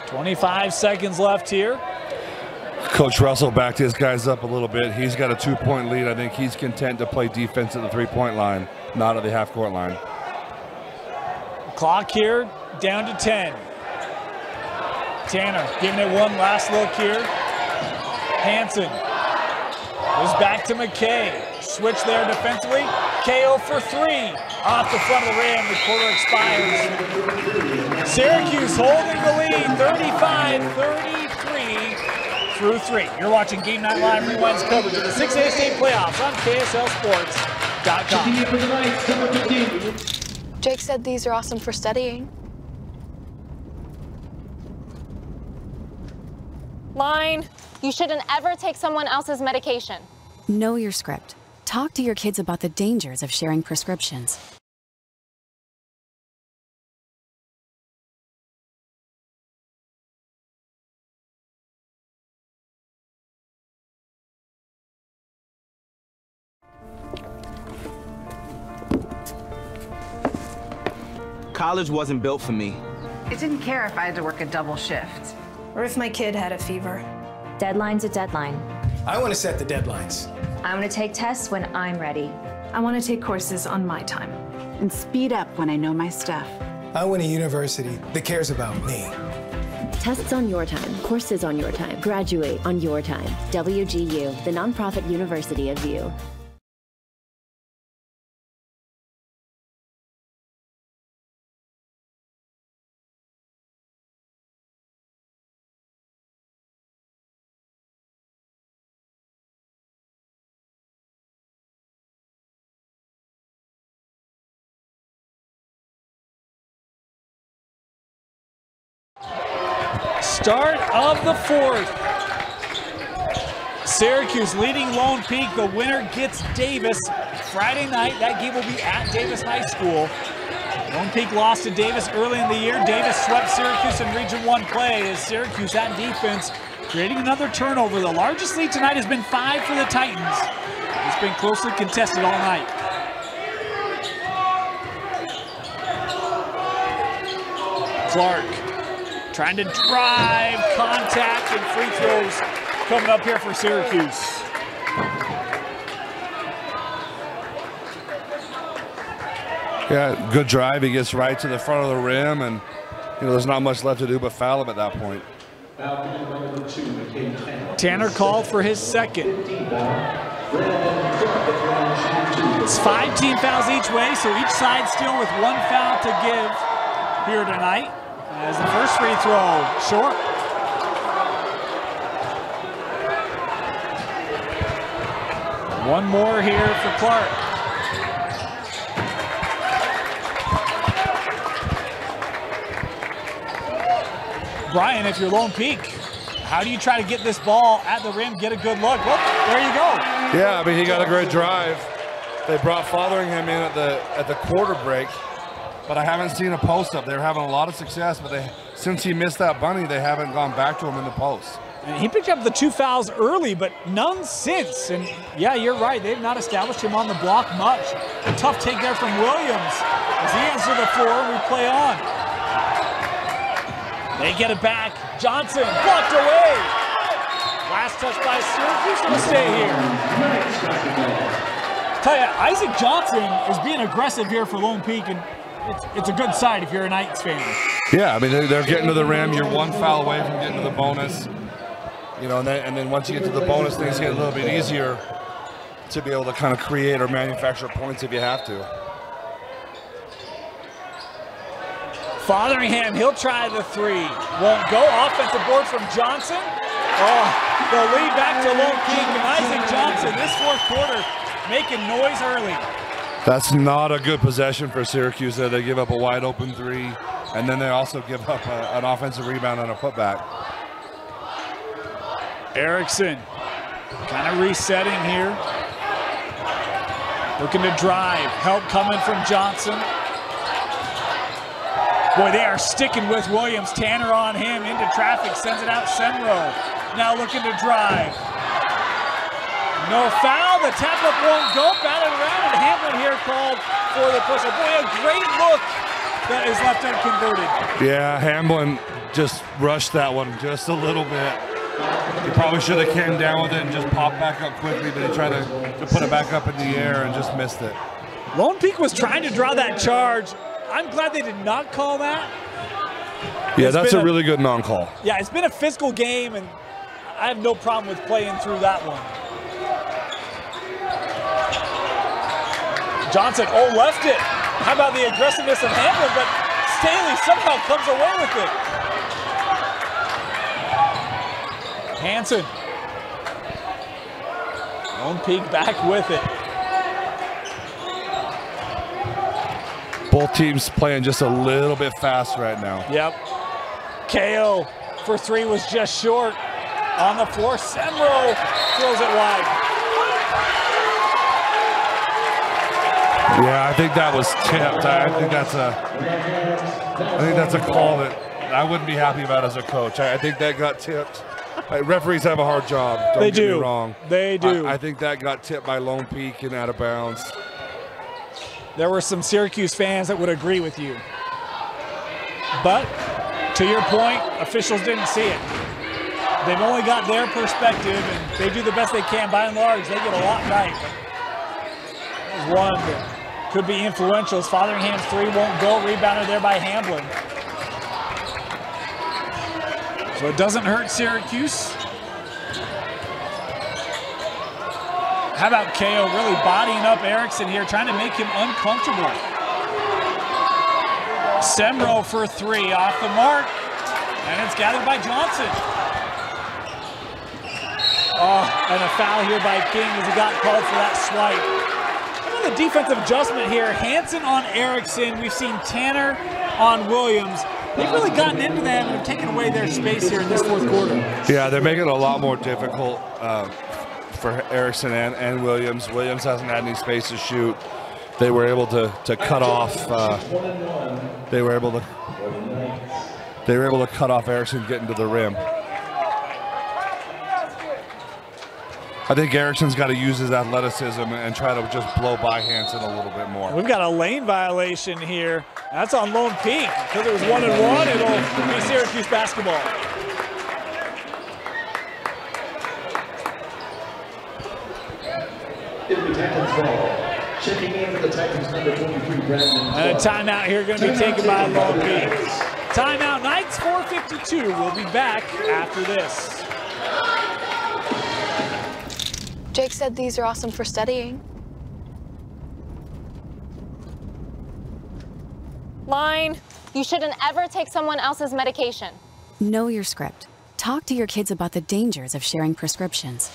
25 seconds left here. Coach Russell backed his guys up a little bit. He's got a 2-point lead. I think he's content to play defense at the 3-point line, not at the half-court line. Clock here down to 10. Tanner giving it one last look here. Hansen Goes back to McKay. Switch there defensively. KO for 3. Off the front of the rim. The quarter expires. Syracuse holding the lead, 35-33 through 3. You're watching Game Night Live Rewind's coverage of the 6A state playoffs on KSLSports.com. Jake said these are awesome for studying. Line. You shouldn't ever take someone else's medication. Know your script. Talk to your kids about the dangers of sharing prescriptions. College wasn't built for me. It didn't care if I had to work a double shift. Or if my kid had a fever. Deadline's a deadline. I want to set the deadlines. I want to take tests when I'm ready. I want to take courses on my time. And speed up when I know my stuff. I want a university that cares about me. Tests on your time, courses on your time, graduate on your time. WGU, the nonprofit university of you. Start of the 4th. Syracuse leading Lone Peak. The winner gets Davis. Friday night, that game will be at Davis High School. Lone Peak lost to Davis early in the year. Davis swept Syracuse in Region 1 play as Syracuse at defense, creating another turnover. The largest lead tonight has been 5 for the Titans. It's been closely contested all night. Clark trying to drive, contact, and free throws coming up here for Syracuse. Yeah, good drive. He gets right to the front of the rim, and there's not much left to do but foul him at that point. Tanner called for his second. It's 5 team fouls each way, so each side still with 1 foul to give here tonight. As the first free throw, short. One more here for Clark. Brian, if you're Lone Peak, how do you try to get this ball at the rim, get a good look? Well, there you go. Yeah, I mean, he got a great drive. They brought Fotheringham in at the quarter break. But I haven't seen a post up. They're having a lot of success, but since he missed that bunny, they haven't gone back to him in the post. And he picked up the 2 fouls early, but none since. And yeah, you're right. They've not established him on the block much. A tough take there from Williams as he ends to the floor and we play on. They get it back. Johnson blocked away. Last touch by Syracuse will stay here. Tell you, Isaac Johnson is being aggressive here for Lone Peak, and it's a good side if you're a Knights fan. Yeah, I mean, they're getting to the rim. You're 1 foul away from getting to the bonus. And then once you get to the bonus, things get a little bit easier to be able to kind of create or manufacture points if you have to. Fotheringham, he'll try the 3. Won't go. Offensive board from Johnson. Oh, the lead back to Lone Peak. And Isaac Johnson, this 4th quarter, making noise early. That's not a good possession for Syracuse there. They give up a wide open 3, and then they also give up an offensive rebound and a putback. Erickson kind of resetting here. Looking to drive. Help coming from Johnson. Boy, they are sticking with Williams. Tanner on him, into traffic, sends it out Senro. Now looking to drive. No foul, the tap-up won't go, batted around, and Hamlin here called for the push-up. Boy, a great look that is left unconverted. Yeah, Hamlin just rushed that one just a little bit. He probably should have came down with it and just popped back up quickly, but he tried to put it back up in the air and just missed it. Lone Peak was trying to draw that charge. I'm glad they did not call that. Yeah, that's a really good non-call. Yeah, it's been a physical game, and I have no problem with playing through that one. Johnson, oh, left it. How about the aggressiveness of Hamlin, but Staley somehow comes away with it. Hansen. Lone Peak back with it. Both teams playing just a little bit fast right now. Yep. KO for three was just short. On the floor, Semro throws it wide. Yeah, I think that was tipped. I think that's a call that I wouldn't be happy about as a coach. I think that got tipped. Referees have a hard job. Don't get me wrong. They do. I think that got tipped by Lone Peak and out of bounds. There were some Syracuse fans that would agree with you. But to your point, officials didn't see it. They've only got their perspective, and they do the best they can. By and large, they get a lot right. There's one that could be influential. As Fotheringham's three won't go. Rebounded there by Hamlin. So it doesn't hurt Syracuse. How about KO really bodying up Erickson here, trying to make him uncomfortable. Semro for three, off the mark, and it's gathered by Johnson. Oh, and a foul here by King as he got called for that swipe. The defensive adjustment here, Hansen on Erickson. We've seen Tanner on Williams. They've really gotten into them and have taken away their space here in this fourth quarter. Yeah, they're making it a lot more difficult for Erickson and Williams. Williams hasn't had any space to shoot. They were able to cut off. They were able to cut off Erickson getting to the rim. I think Erickson's got to use his athleticism and try to just blow by Hansen a little bit more. We've got a lane violation here. That's on Lone Peak. Because it was 1-1, it'll be Syracuse basketball. It'll be Titans ball. Checking in for the Titans, number 23, Brandon. And a timeout here going to be taken by Lone Peak. Timeout, Knights 4:52. We'll be back after this. Jake said these are awesome for studying. Line. You shouldn't ever take someone else's medication. Know your script. Talk to your kids about the dangers of sharing prescriptions.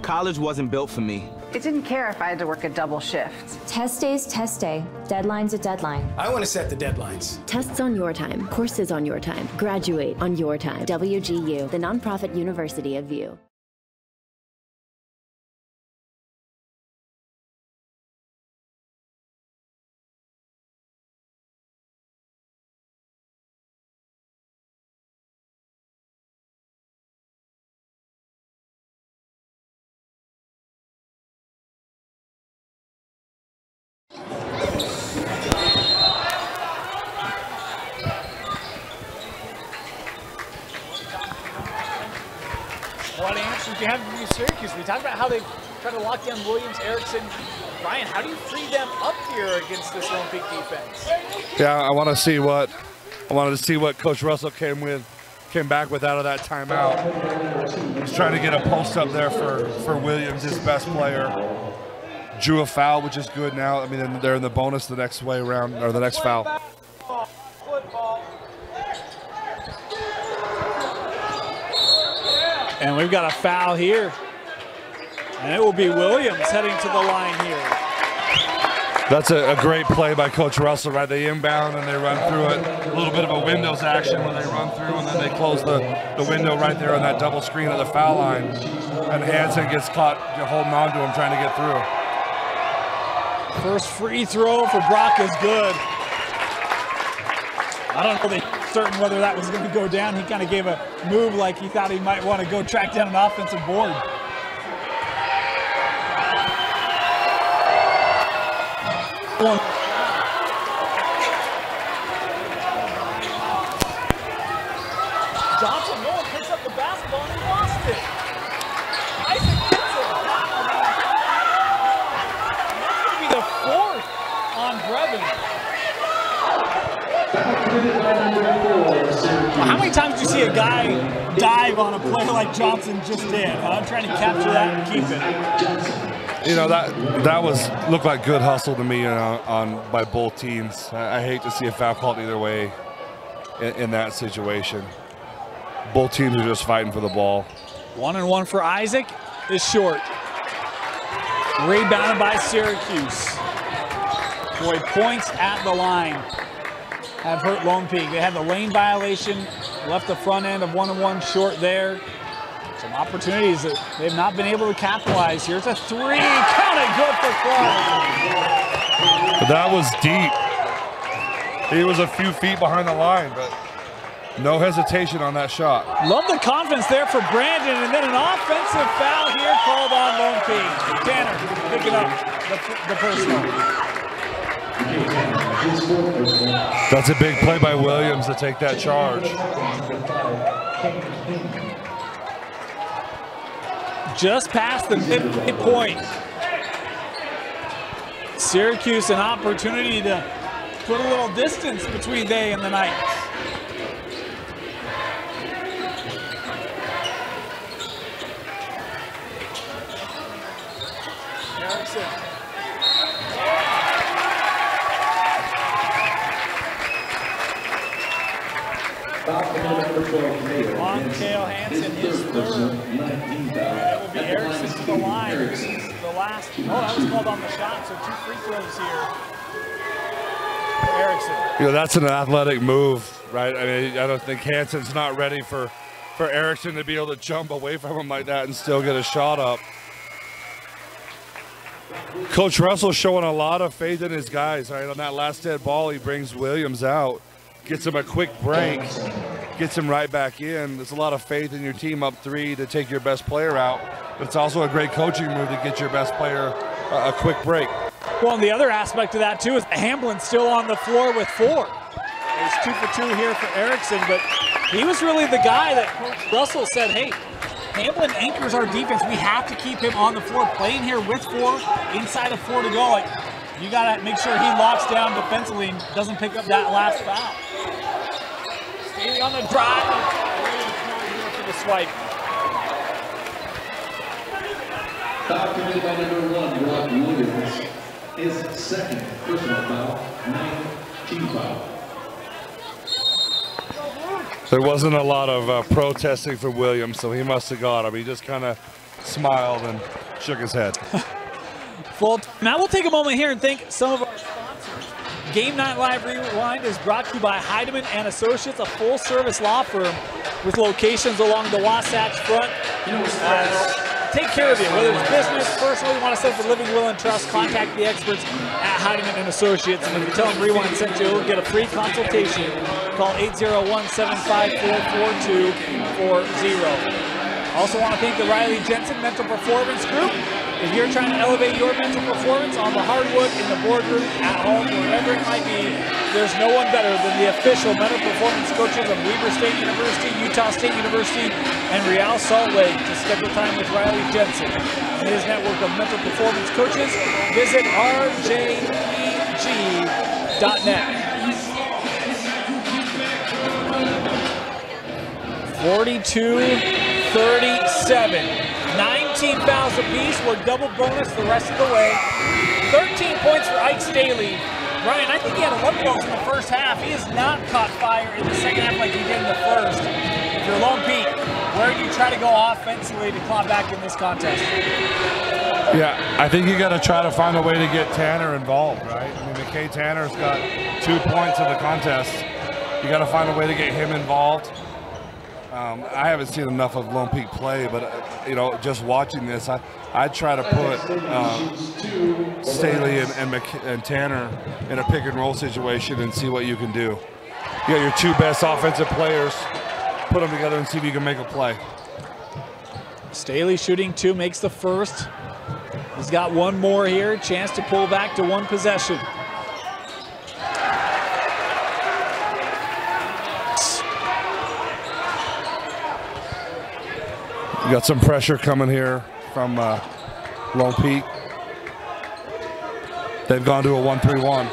College wasn't built for me. It didn't care if I had to work a double shift. Test day's test day. Deadline's a deadline. I want to set the deadlines. Tests on your time. Courses on your time. Graduate on your time. WGU, the nonprofit university of VIEW. What answers do you have to Syracuse? We talked about how they try to lock down Williams, Erickson. Ryan, how do you free them up here against this Lone Peak defense? Yeah, I wanted to see what Coach Russell came back with out of that timeout. He's trying to get a post up there for Williams, his best player. Drew a foul, which is good now. I mean, they're in the bonus the next way around, or the next foul. And we've got a foul here. And it will be Williams heading to the line here. That's a great play by Coach Russell, right? They inbound and they run through it. A little bit of a windows action when they run through, and then they close the window right there on that double screen at the foul line. And Hansen gets caught holding on to him, trying to get through. First free throw for Brock is good. I don't know certain whether that was going to go down. He kind of gave a move like he thought he might want to go track down an offensive board. 4th on Brevin. Well, how many times do you see a guy dive on a play like Johnson just did? I'm trying to capture that and keep it. You know, that looked like good hustle to me by both teams. I hate to see a foul called either way in that situation. Both teams are just fighting for the ball. 1-and-1 for Isaac is short. Rebounded by Syracuse. Boy, points at the line have hurt Lone Peak. They had the lane violation, left the front end of 1-and-1 short there. Some opportunities that they've not been able to capitalize. Here's a 3, counted, good for Clark. That was deep. He was a few feet behind the line, but no hesitation on that shot. Love the confidence there for Brandon, and then an offensive foul here called on Lone Peak. Tanner picking up the personal. That's a big play by Williams to take that charge. Just past the midway point. Syracuse an opportunity to put a little distance between they and the Knights. On Kale Hansen, his 3rd. It will be Erickson to the line. This is the last. Oh, that was called on the shot, so 2 free throws here for Erickson. You know, that's an athletic move, right? I mean, I don't think Hansen's not ready for Erickson to be able to jump away from him like that and still get a shot up. Coach Russell's showing a lot of faith in his guys, right? On that last dead ball, he brings Williams out, gets him a quick break, gets him right back in. There's a lot of faith in your team up 3 to take your best player out, but it's also a great coaching move to get your best player a quick break. Well, and the other aspect of that, too, is Hamblin still on the floor with 4. There's 2 for 2 here for Erickson, but he was really the guy that Coach Russell said, hey, Hamblin anchors our defense. We have to keep him on the floor, playing here with 4, inside of 4 to go. Like, you got to make sure he locks down defensively and doesn't pick up that last foul. Staying on the drive, here for the swipe. Foul committed by number 1, Brock Williams. His 2nd personal foul, 9th team foul. There wasn't a lot of protesting for Williams, so he must have got him. He just kind of smiled and shook his head. Now we'll take a moment here and thank some of our sponsors. Game Night Live Rewind is brought to you by Heidemann & Associates, a full-service law firm with locations along the Wasatch Front. Take care of you, whether it's business, personal, you want to set up a living will and trust, contact the experts at Heidemann & Associates. And if you tell them Rewind sent you, you'll get a free consultation. Call 801-754-4240. Also want to thank the Riley Jensen Mental Performance Group. If you're trying to elevate your mental performance on the hardwood, in the boardroom, at home, wherever it might be, there's no one better than the official mental performance coaches of Weber State University, Utah State University, and Real Salt Lake. To schedule time with Riley Jensen and his network of mental performance coaches, visit rjeg.net. 42-37. 19 fouls apiece. We're double bonus the rest of the way. 13 points for Ike Staley. Ryan, I think he had 11 points in the first half. He has not caught fire in the second half like he did in the first. If you're Lone Peak, where do you try to go offensively to claw back in this contest? Yeah, I think you got to try to find a way to get Tanner involved, right? I mean, McKay Tanner's got 2 points in the contest. You got to find a way to get him involved. I haven't seen enough of Lone Peak play, but you know, just watching this, I'd try to put Staley and Tanner in a pick and roll situation and see what you can do. You got your 2 best offensive players, put them together and see if you can make a play. Staley shooting 2, makes the first. He's got 1 more here, chance to pull back to 1 possession. You got some pressure coming here from Lone Peak. they've gone to a 1-3-1.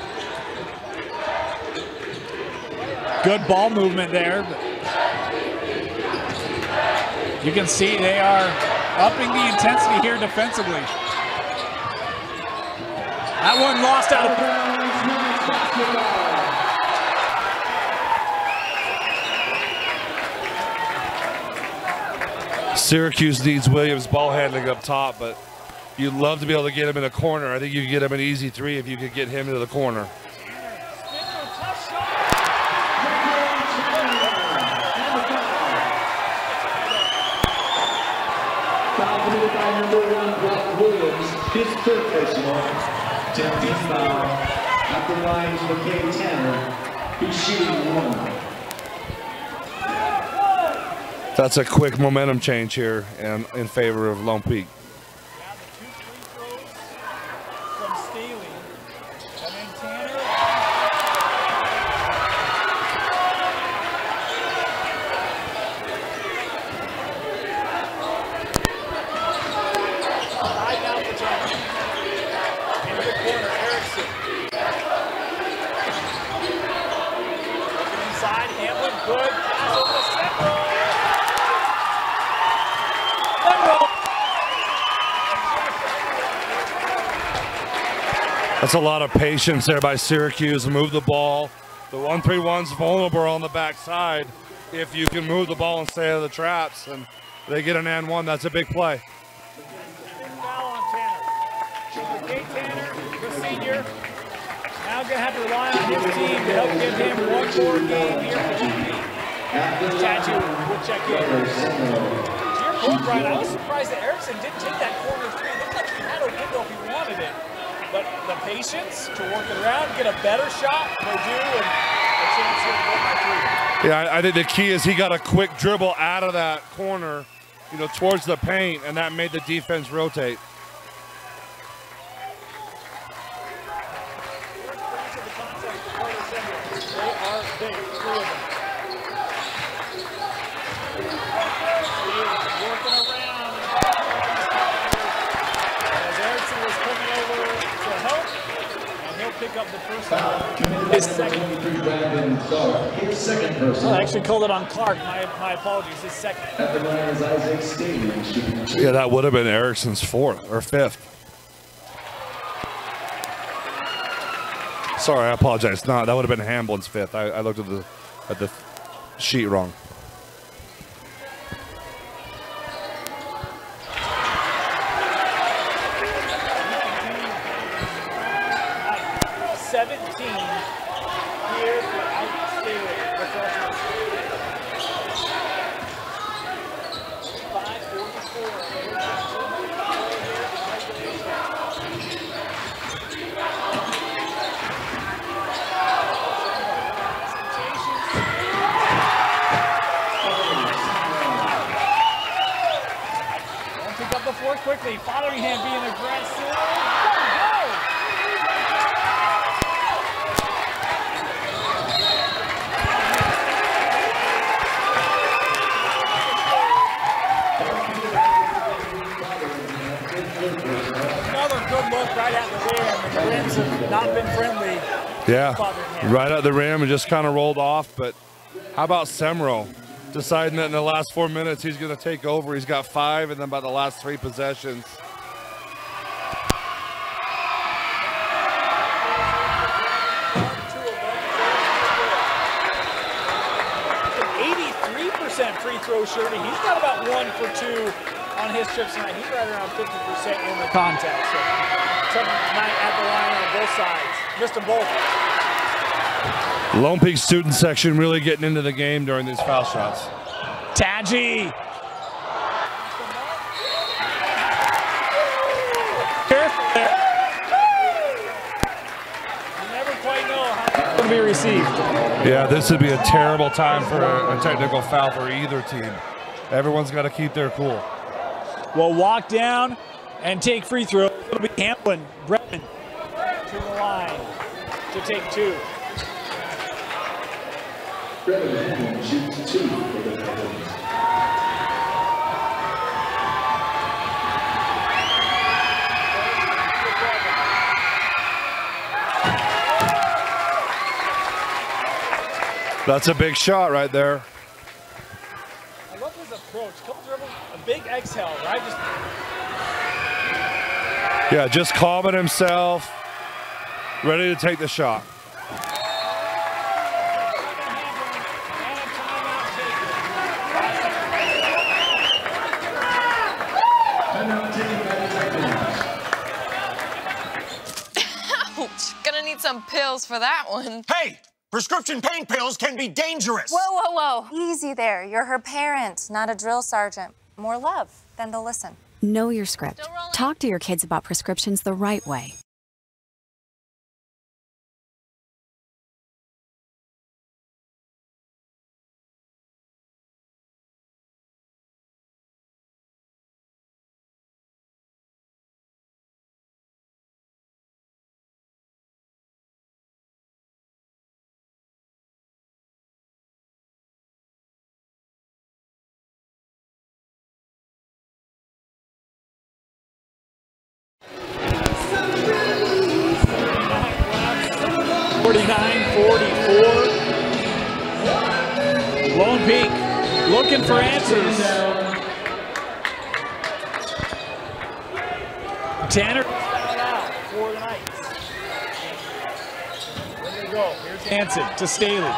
Good ball movement there. You can see they are upping the intensity here defensively. That one lost out of Syracuse needs Williams ball handling up top, but you'd love to be able to get him in a corner. I think you could get him an easy 3 if you could get him into the corner. By number 1, Brock Williams, his third personal. 10th foul at the line to McKay Tanner, who's shooting 1. That's a quick momentum change here in favor of Lone Peak. That's a lot of patience there by Syracuse. Move the ball. The 1-3-1's vulnerable on the backside. If you can move the ball and stay out of the traps, and they get an and 1, that's a big play. Foul on Tanner. McKay Tanner, the senior, now going to have to rely on his team to help give him one more game here for GP. Tattoo will check in. To your point, Brian, I was surprised that Erickson didn't take that corner 3. It looked like he had a window if he wanted it. But the patience to work it around, get a better shot, they do, and a chance here to go by 3. Yeah, I think the key is he got a quick dribble out of that corner, you know, towards the paint, and that made the defense rotate. They are big, 3 of them. Working around. As Erickson was coming over to help, and he'll pick up the first one. His second. His second person. Oh, I actually called it on Clark. My apologies. His second. At the line is Isaac Stadium. Yeah, that would have been Erickson's 4th or 5th. Sorry, I apologize. No, that would have been Hamblin's 5th. I looked at the sheet wrong. Quickly, Fotheringham being aggressive. Another good look right at the rim, and the rims have not been friendly. Yeah, right at the rim and just kind of rolled off. But how about Semro? Deciding that in the last 4 minutes he's going to take over. He's got 5, and then by the last 3 possessions. 83% free throw shooting. He's got about 1 for 2 on his trips tonight. He's right around 50% in the contact. So tough night at the line on both sides. Missed them both. Lone Peak student section really getting into the game during these foul shots. Tadji. You never quite know how it's going to be received. Yeah, this would be a terrible time for a technical foul for either team. Everyone's got to keep their cool. Will walk down and take free throw. It'll be Hamlin, Brennan to the line to take 2. Brennan shoots 2 for the Titans. That's a big shot right there. I love his approach. Couple dribbles, a big exhale, right? Yeah, just calming himself, ready to take the shot. Ouch! Gonna need some pills for that one. Hey! Prescription pain pills can be dangerous. Whoa, whoa, whoa. Easy there. You're her parent, not a drill sergeant. More love, then they'll listen. Know your script. Talk to your kids about prescriptions the right way. Lone Peak looking for answers. Tanner out for the Knights. There they go. Here's Hansen to Staley.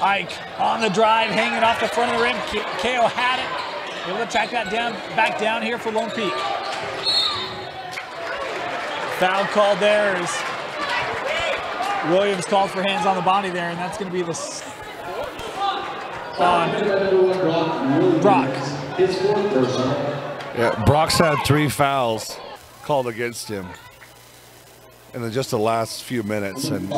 Ike on the drive, hanging off the front of the rim. KO had it. Able to track that down, back down here for Lone Peak. Foul called there is Williams called for hands on the body there, and that's going to be the on Brock. Yeah, Brock's had 3 fouls called against him in just the last few minutes, and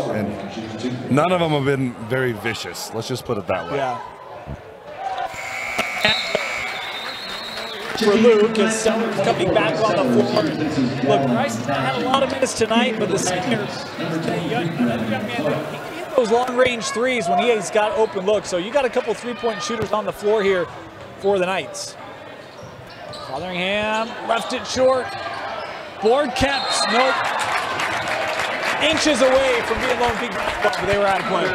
none of them have been very vicious. Let's just put it that way. Yeah. For Luke, as Sellers coming back on the floor. Look, Bryce has not had a lot of minutes tonight, but the senior, young man, he can hit those long-range threes when he's got open looks. So you got a couple three-point shooters on the floor here for the Knights. Fotheringham left it short. Board kept, nope. Inches away from being Lone Peak basketball, but they were out of play.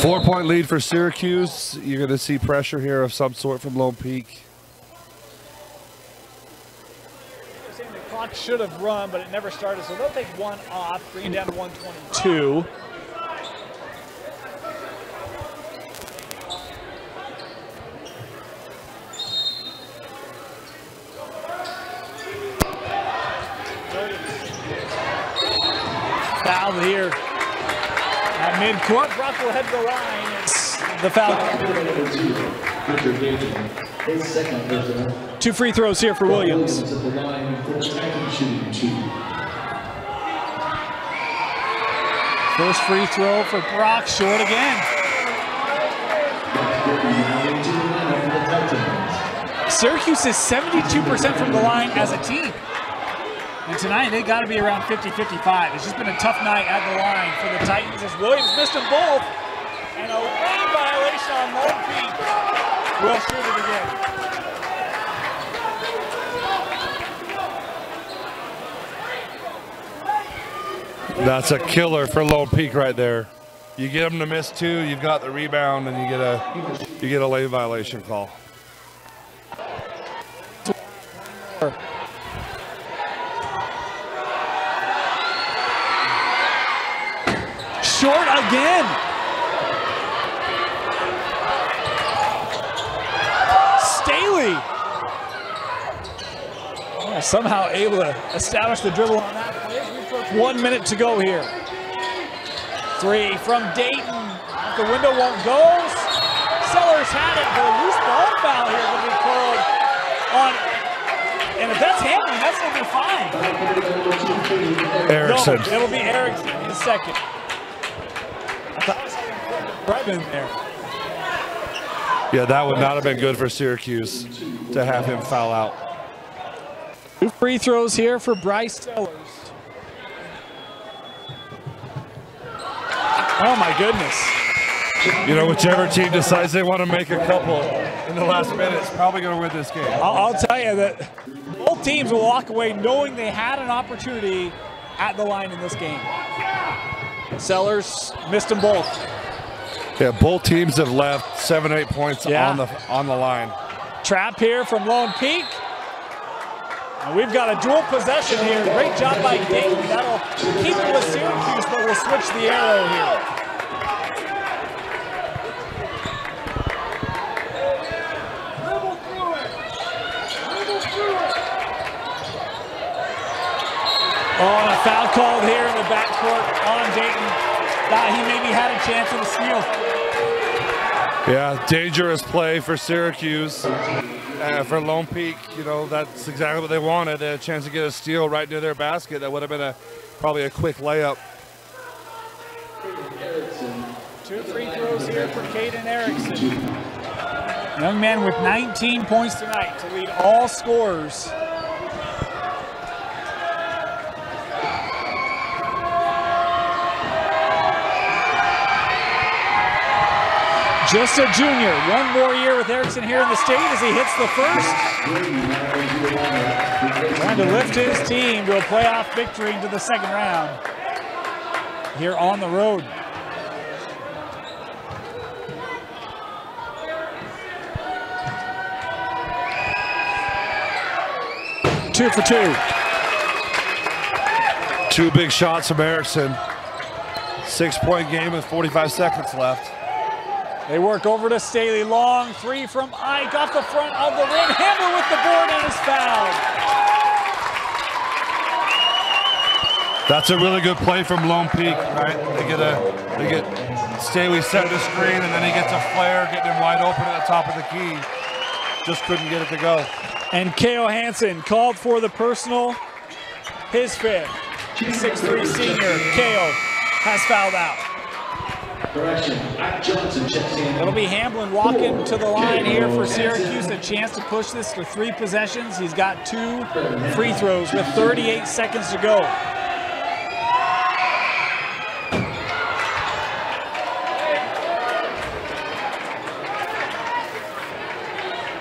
4-point lead for Syracuse. You're going to see pressure here of some sort from Lone Peak. The clock should have run, but it never started, so they'll take one off, bring it down to 122. Foul here at midcourt. Brock will head to the line. It's the foul. 2 free throws here for Williams. First free throw for Brock, short again. Syracuse is 72% from the line as a team. And tonight, they got to be around 50-55. It's just been a tough night at the line for the Titans as Williams missed them both. And a lane violation on Lone Peak. Will shoot it again. That's a killer for Lone Peak right there. You get them to miss 2, you've got the rebound, and you get a lane violation call. Short again. Staley. Oh, somehow able to establish the dribble on that play. 1 minute to go here. 3 from Dayton. The window won't go. Sellers had it, but a loose ball foul here will be called on. And if that's handling, that's going to be fine. Erickson. No, it'll be Erickson in a second. Right in there. Yeah, that would not have been good for Syracuse to have him foul out. 2 free throws here for Bryce Sellers. Oh my goodness. You know, whichever team decides they want to make a couple in the last minute is probably going to win this game. I'll tell you that both teams will walk away knowing they had an opportunity at the line in this game. Sellers missed them both. Yeah, both teams have left 7, 8 points on the line. Trap here from Lone Peak. And we've got a dual possession here. Great job by Dayton. That'll keep it with Syracuse, but we'll switch the arrow here. Oh, and a foul called here in the backcourt on Dayton. Thought he maybe had a chance of a steal. Yeah, dangerous play for Syracuse. For Lone Peak, you know, that's exactly what they wanted. They had a chance to get a steal right near their basket. That would have been probably a quick layup. 2 free throws here for Caden Erickson. Young man with 19 points tonight to lead all scorers. Just a junior. One more year with Erickson here in the state as he hits the first. Trying to lift his team to a playoff victory into the second round here on the road. Two for two. 2 big shots from Erickson. 6-point game with 45 seconds left. They work over to Staley. Long three from Ike off the front of the rim. Hammer with the board and is fouled. That's a really good play from Lone Peak, right? They get Staley set the screen, and then he gets a flare, getting him wide open at the top of the key. Just couldn't get it to go. And K.O. Hansen called for the personal. His fifth. 6'3" senior K.O. has fouled out. It'll be Hamblin walking to the line here for Syracuse. A chance to push this to 3 possessions. He's got 2 free throws with 38 seconds to go.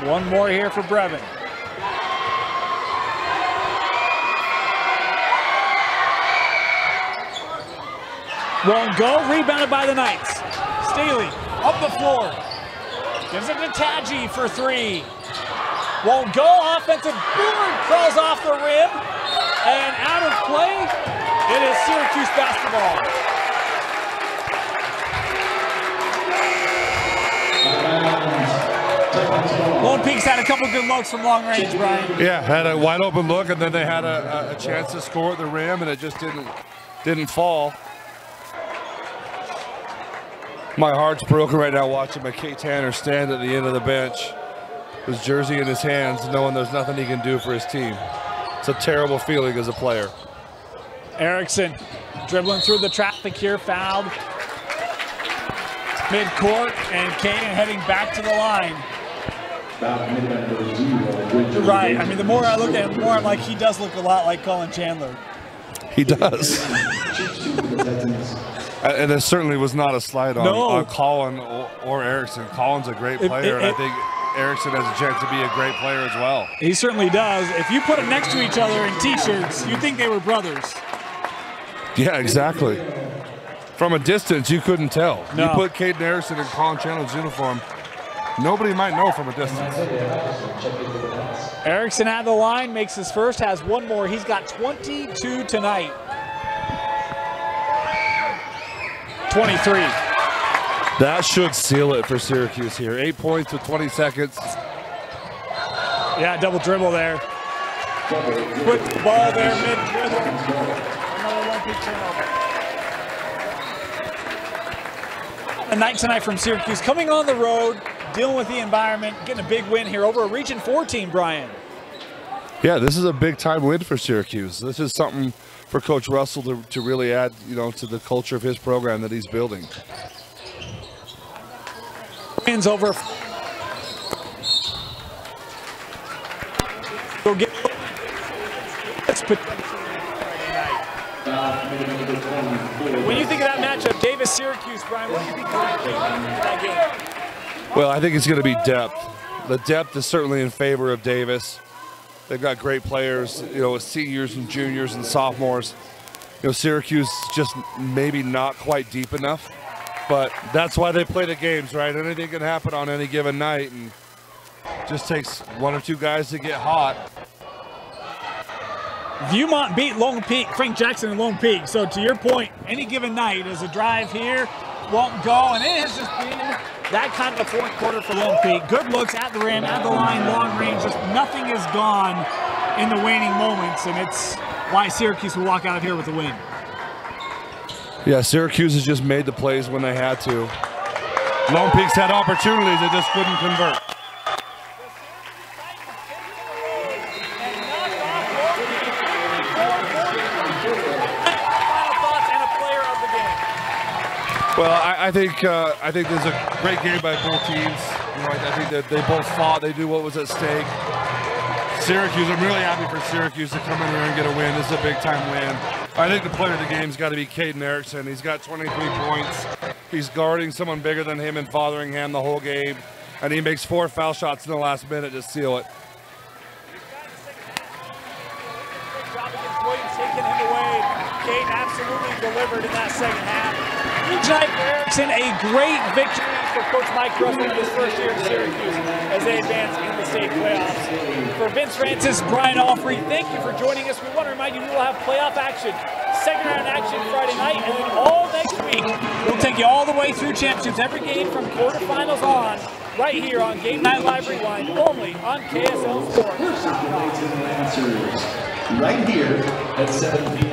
One more here for Brevin. Won't go, rebounded by the Knights. Staley up the floor. Gives it to Tadji for 3. Won't go, offensive board crawls off the rim. And out of play, it is Syracuse basketball. Lone Peak's had a couple good looks from long range, Brian. Yeah, had a wide open look, and then they had a chance to score at the rim, and it just didn't fall. My heart's broken right now watching McKay Tanner stand at the end of the bench, his jersey in his hands, knowing there's nothing he can do for his team. It's a terrible feeling as a player. Erickson dribbling through the traffic here, fouled. Mid-court, and Caden heading back to the line. Right, I mean, the more I look at him, the more I'm like, he does look a lot like Colin Chandler. He does. And there certainly was not a slide on Colin or Erickson. Colin's a great player, and I think Erickson has a chance to be a great player as well. He certainly does. If you put them next to each other in T-shirts, you'd think they were brothers. Yeah, exactly. From a distance, you couldn't tell. No. You put Caden Erickson in Colin Chandler's uniform, nobody might know from a distance. Erickson at the line, makes his first, has one more. He's got 22 tonight. 23. That should seal it for Syracuse here. 8 points with 20 seconds. Yeah, double dribble there. Quick ball there, mid-dribble. Another one-pick turnover. A night tonight from Syracuse, coming on the road, dealing with the environment, getting a big win here over a Region 4 team, Brian. Yeah, this is a big-time win for Syracuse. This is something for Coach Russell to really add, you know, to the culture of his program that he's building. Wins over. Go get. When you think of that matchup, Davis-Syracuse, Brian, what do you think of that game? Well, I think it's going to be depth. The depth is certainly in favor of Davis. They've got great players, you know, with seniors and juniors and sophomores. You know, Syracuse just maybe not quite deep enough, but that's why they play the games, right? Anything can happen on any given night, and just takes one or two guys to get hot. Viewmont beat Lone Peak, Frank Jackson and Lone Peak. So to your point, any given night is a drive here, won't go, and it has just been that kind of a fourth quarter for Lone Peak. Good looks at the rim, at the line, long range, just nothing is gone in the waning moments, and it's why Syracuse will walk out of here with a win. Yeah, Syracuse has just made the plays when they had to. Lone Peak's had opportunities, they just couldn't convert. Well, I think there's a great game by both teams. You know, I think that they both fought. They knew what was at stake. Syracuse, I'm really happy for Syracuse to come in here and get a win. This is a big-time win. I think the player of the game's got to be Caden Erickson. He's got 23 points. He's guarding someone bigger than him in Fotheringham the whole game, and he makes 4 foul shots in the last minute to seal it. Williams taking him away. Caden absolutely delivered in that second half. Tonight for Erickson, a great victory for Coach Mike Russell in his first year at Syracuse as they advance in the state playoffs. For Vince Francis, Brian Alfrey, thank you for joining us. We want to remind you we will have playoff action, second round action Friday night, and then all next week. We'll take you all the way through championships, every game from quarterfinals on, right here on Game Night Live Rewind, only on KSL Sports. Right here at 7 p.m.